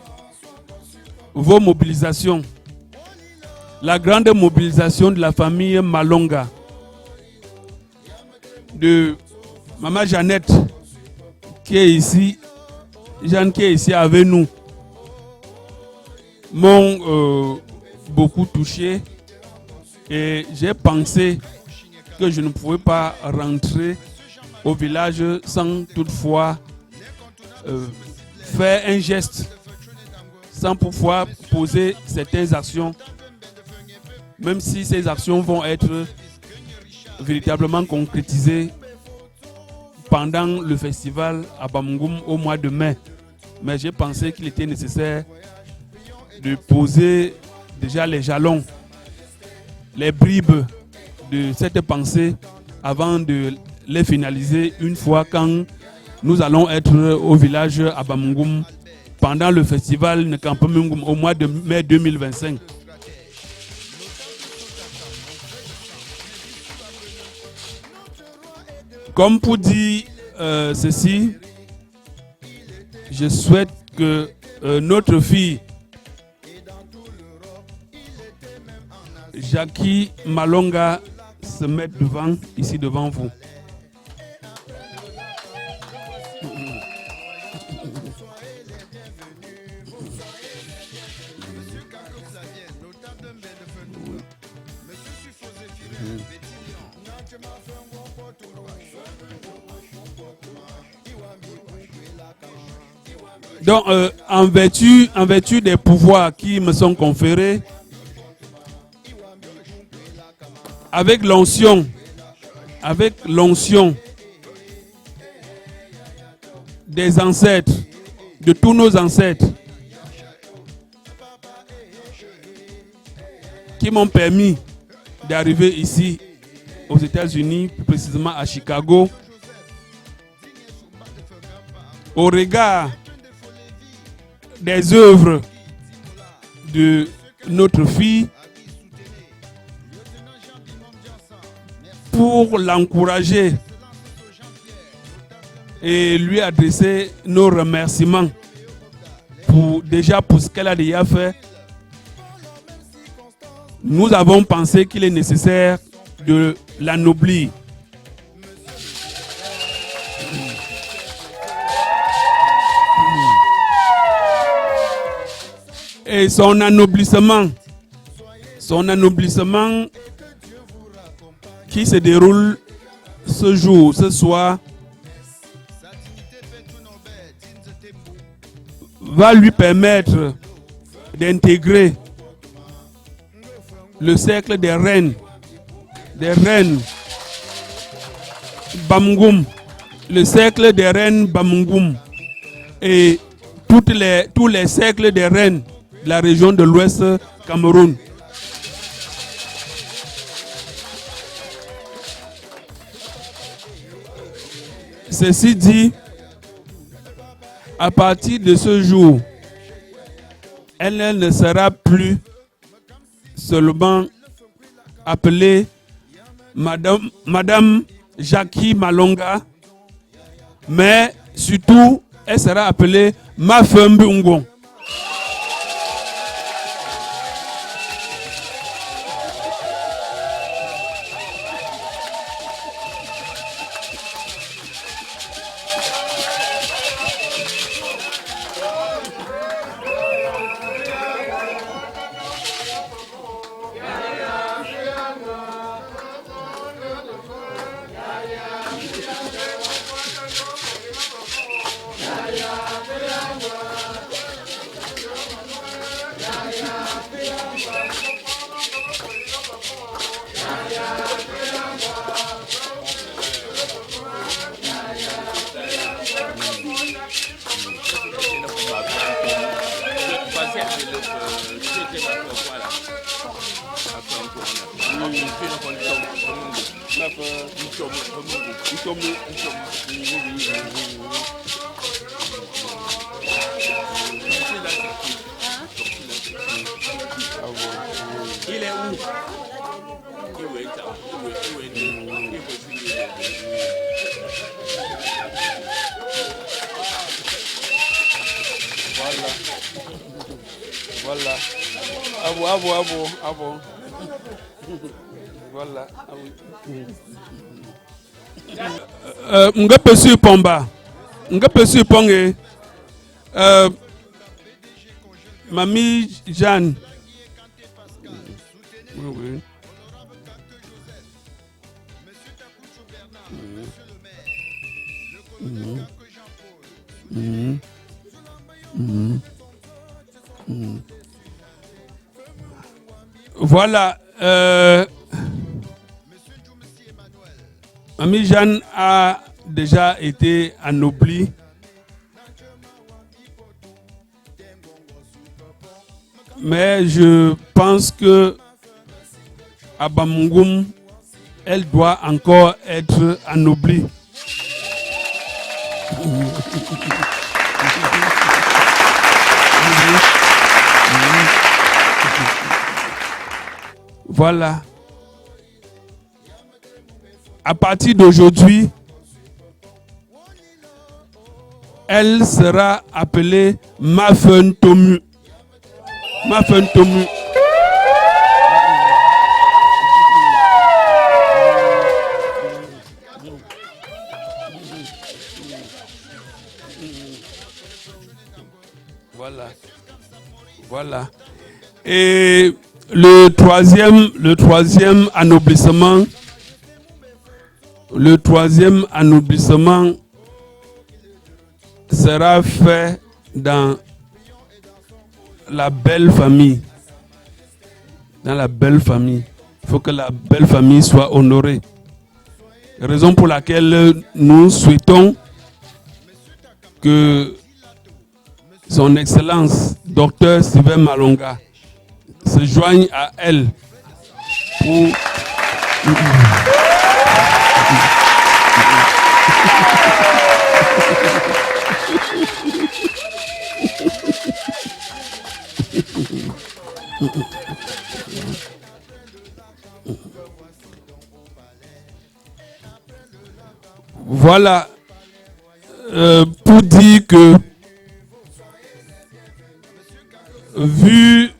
vos mobilisations, la grande mobilisation de la famille Malonga, de Maman Jeannette qui est ici, Jeanne qui est ici avec nous, m'ont beaucoup touché et j'ai pensé que je ne pouvais pas rentrer au village sans toutefois faire un geste, sans pouvoir poser certaines actions, même si ces actions vont être véritablement concrétisées pendant le festival à Bamungum au mois de mai. Mais j'ai pensé qu'il était nécessaire de poser déjà les jalons, les bribes de cette pensée avant de les finaliser une fois quand nous allons être au village à Bamungum pendant le festival Nkampamungum au mois de mai 2025. Comme pour dire ceci, je souhaite que notre fille Jackie Malonga se mette ici devant vous. Donc, en vertu des pouvoirs qui me sont conférés, avec l'onction des ancêtres, de tous nos ancêtres, qui m'ont permis d'arriver ici aux États-Unis, plus précisément à Chicago, au regard des œuvres de notre fille, pour l'encourager et lui adresser nos remerciements pour ce qu'elle a déjà fait. Nous avons pensé qu'il est nécessaire de l'anoblir. Et son anoblissement qui se déroule ce soir, va lui permettre d'intégrer le cercle des reines Bamungum, le cercle des reines Bamungum et tous les cercles des reines de la région de l'Ouest Cameroun. Ceci dit, à partir de ce jour, elle ne sera plus seulement appelée Madame Jackie Malonga, mais surtout, elle sera appelée Mafembe Ungon. Il est où? Voilà. Abo. Voilà. Nga pesu pomba. Nga pesu ponge. Mamie Jeanne. Oui. Voilà. Mamie Jeanne a déjà été anoblie. Mais je pense que à Bamungum, elle doit encore être anoblie. Voilà. À partir d'aujourd'hui, elle sera appelée Mafen Tomu. Mafen Tomu. Voilà. Et le troisième anoblissement sera fait dans la belle famille. Dans la belle famille. Il faut que la belle famille soit honorée. Raison pour laquelle nous souhaitons que Son Excellence, Dr Sylvain Malonga, se joigne à elle pour... Voilà, pour dire que vu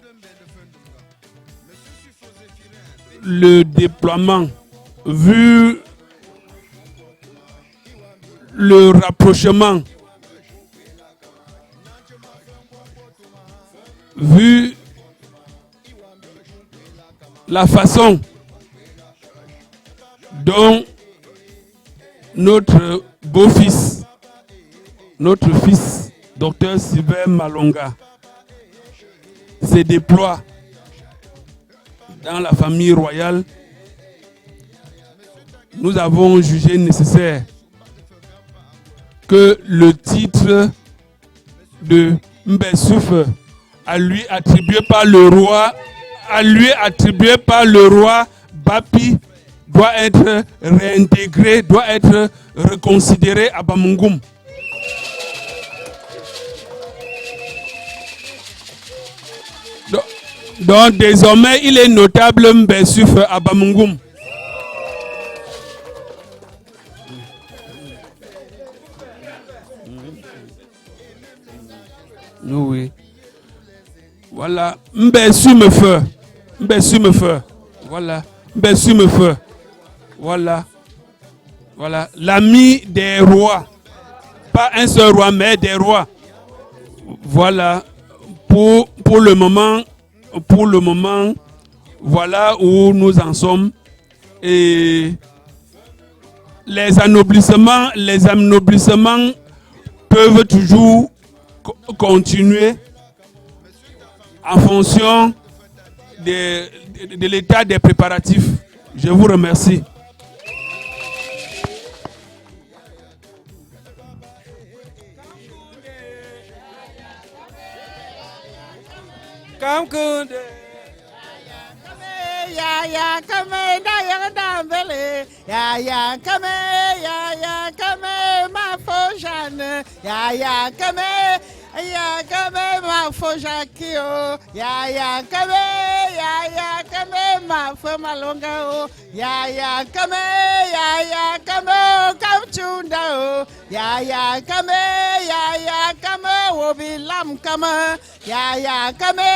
le déploiement, vu le rapprochement, vu la façon dont notre beau-fils, notre fils, Dr Sylvain Malonga, se déploie dans la famille royale, nous avons jugé nécessaire que le titre de Mbessouf à lui attribué par le roi, Bapi, doit être réintégré, doit être reconsidéré à Bamungum. Donc désormais, il est notable Mbessouf à Bamungum. Oui. Voilà. Mbessouf. Voilà. Mbessouf. Voilà. Voilà. L'ami des rois. Pas un seul roi, mais des rois. Voilà. Pour le moment, voilà où nous en sommes. Et les anoblissements peuvent toujours continuer en fonction de l'état des préparatifs. Je vous remercie. ya kame da ya dambele ya kame ma fojane ya kame ma fojakio ya kame ma fo malonga o ya kame kamchunda o ya kame wobilam kama ya kame.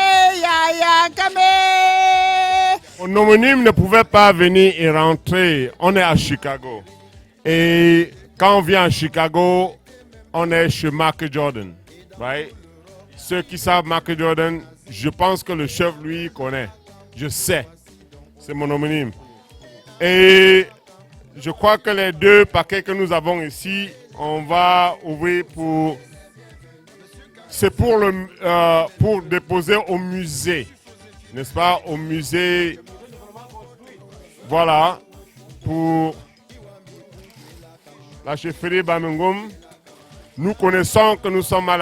Mon homonyme ne pouvait pas venir et rentrer. On est à Chicago. Et quand on vient à Chicago, on est chez Mark Jordan. Right? Ceux qui savent Mark Jordan, je pense que le chef, lui, connaît. Je sais. C'est mon homonyme. Et je crois que les 2 paquets que nous avons ici, on va ouvrir pour... C'est pour déposer au musée. N'est-ce pas? Au musée. Voilà. Pour la chefferie Bamingum. Nous connaissons que nous sommes à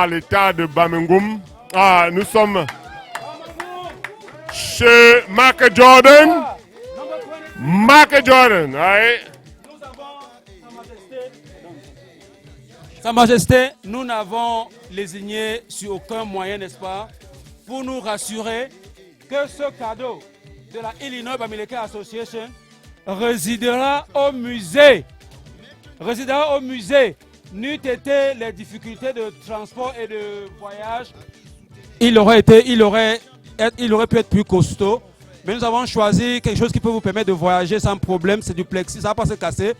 l'état de Bamingum. Ah, nous sommes chez Mark Jordan. Mark Jordan, right? Sa Majesté, nous n'avons lésigné sur aucun moyen, n'est-ce pas, pour nous rassurer que ce cadeau de la Illinois Bamileke Association résidera au musée. Résidera au musée. N'eût été les difficultés de transport et de voyage, il aurait pu être plus costaud. Mais nous avons choisi quelque chose qui peut vous permettre de voyager sans problème. C'est du plexi, ça ne va pas se casser.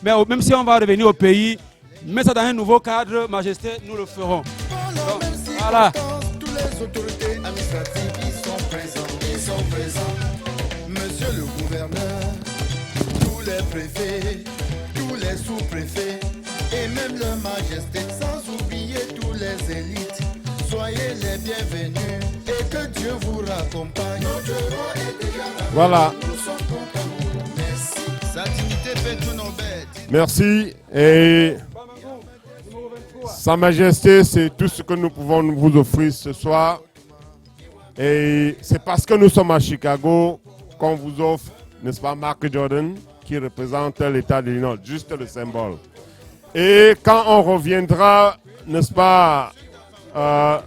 Mais même si on va revenir au pays, mais ça dans un nouveau cadre, Majesté, nous le ferons. Donc, voilà. Tous les autorités administratives, ils sont présents. Monsieur le gouverneur, tous les préfets, tous les sous-préfets, et même leur majesté, sans oublier tous les élites. Soyez les bienvenus et que Dieu vous raccompagne. Notre roi est déjà là. Voilà. Nous sommes contents. Merci. Sa dignité fait tous nos bêtes. Merci. Et Sa Majesté, c'est tout ce que nous pouvons vous offrir ce soir. Et c'est parce que nous sommes à Chicago qu'on vous offre, n'est-ce pas, Mark Jordan, qui représente l'État de l'Illinois, juste le symbole. Et quand on reviendra, n'est-ce pas, en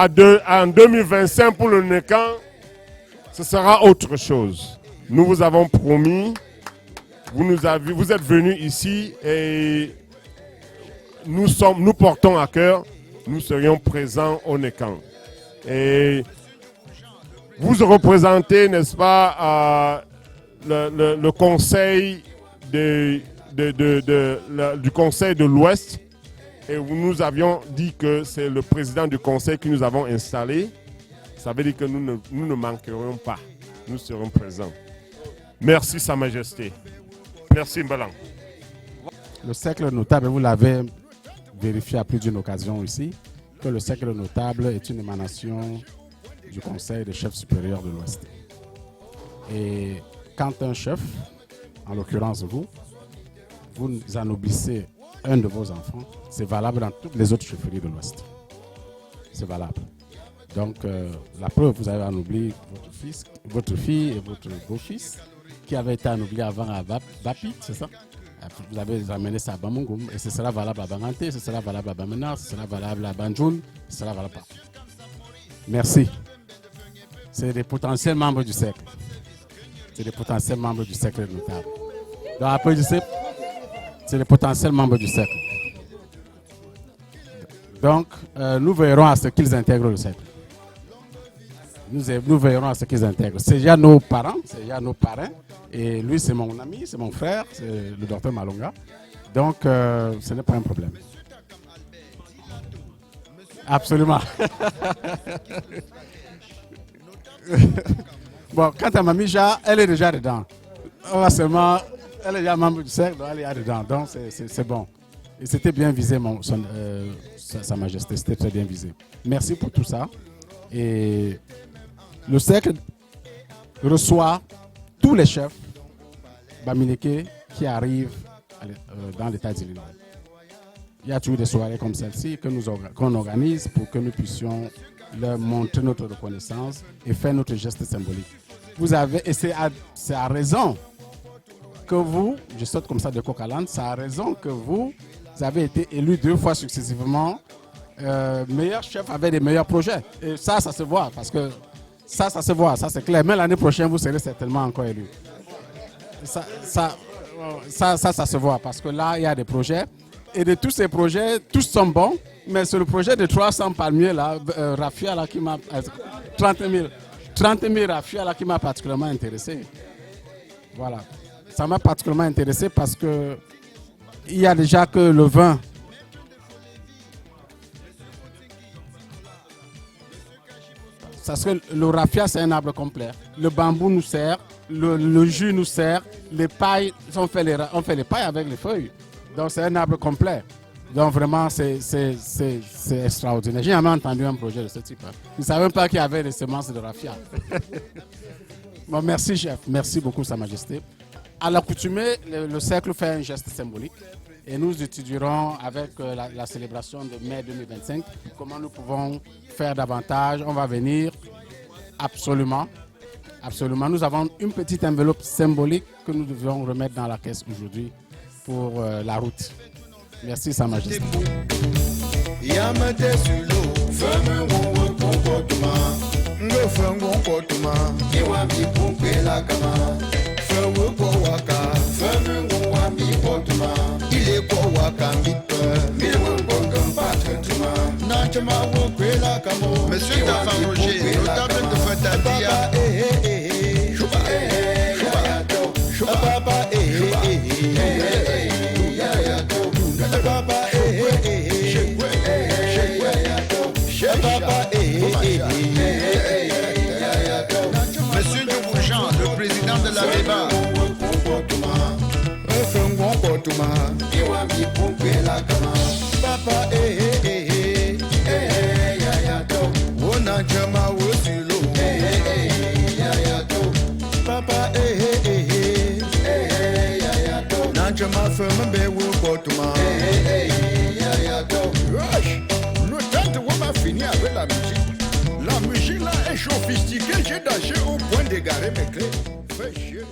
2025 pour le NECAN, ce sera autre chose. Nous vous avons promis, vous êtes venus ici et nous portons à cœur, nous serions présents au NECAN. Et vous représentez, n'est-ce pas, le conseil du conseil de l'Ouest. Et nous avions dit que c'est le président du conseil que nous avons installé. Ça veut dire que nous ne manquerons pas. Nous serons présents. Merci, Sa Majesté. Merci, Mbalang. Le cercle notable, vous l'avez vérifié à plus d'une occasion ici, que le cercle notable est une émanation du Conseil des chefs supérieurs de l'Ouest. Et quand un chef, en l'occurrence vous anoblissez un de vos enfants, c'est valable dans toutes les autres chefferies de l'Ouest. C'est valable. Donc, la preuve, vous avez anobli votre fille et votre beau-fils, qui avait été anobli avant à Bapit, c'est ça? Vous avez ramené ça à Bamungum, et ce sera valable à Bangante, ce sera valable à Bamena, ce sera valable à Banjoun, ce sera valable partout. Merci. C'est des potentiels membres du cercle. C'est des potentiels membres du cercle notable. Donc, applaudissez. C'est les potentiels membres du cercle. Donc, nous verrons à ce qu'ils intègrent le cercle. Nous verrons à ce qu'ils intègrent. C'est déjà nos parents, c'est déjà nos parrains. Et lui, c'est mon ami, c'est mon frère, c'est le docteur Malonga. Donc, ce n'est pas un problème. Absolument. Bon, quant à Mamija, elle est déjà dedans. On va seulement... Elle est déjà membre du cercle, elle est là dedans, donc c'est bon. Et c'était bien visé, Sa Majesté, c'était très bien visé. Merci pour tout ça. Et le cercle reçoit tous les chefs Bamileke qui arrivent dans l'État d'Illinois. Il y a toujours des soirées comme celle-ci qu'on organise pour que nous puissions leur montrer notre reconnaissance et faire notre geste symbolique. vous avez, et c'est à raison que vous, je saute comme ça de coq à l'âne, c'est à raison que vous avez été élu 2 fois successivement meilleur chef avec des meilleurs projets. Et ça se voit, parce que ça se voit, ça c'est clair. Mais l'année prochaine, vous serez certainement encore élu. Ça se voit, parce que là, il y a des projets. Et de tous ces projets, tous sont bons, mais sur le projet de 300 palmiers, là, raffia, là, qui m'a... 30 000 raffia, là, qui m'a particulièrement intéressé. Voilà. Ça m'a particulièrement intéressé parce que il y a déjà que le vin. Parce que le raffia, c'est un arbre complet. Le bambou nous sert, le jus nous sert, les pailles, on fait les pailles avec les feuilles. Donc c'est un arbre complet. Donc vraiment, c'est extraordinaire. J'ai jamais entendu un projet de ce type. Je ne savais pas qu'il y avait des semences de raffia. Bon, merci, chef. Merci beaucoup, Sa Majesté. À l'accoutumée, le cercle fait un geste symbolique. Et nous étudierons avec la célébration de mai 2025 comment nous pouvons faire davantage. On va venir absolument. Absolument. Nous avons une petite enveloppe symbolique que nous devions remettre dans la caisse aujourd'hui pour la route. Merci, Sa Majesté. Monsieur Tafaroger, notable de Fatadia. Monsieur Djoubouchan, le président de la BEBA. Papa, le temps de voir finir avec la musique. La musique là est sophistiquée, j'ai daché au point d'égarer mes clés. Fais chier.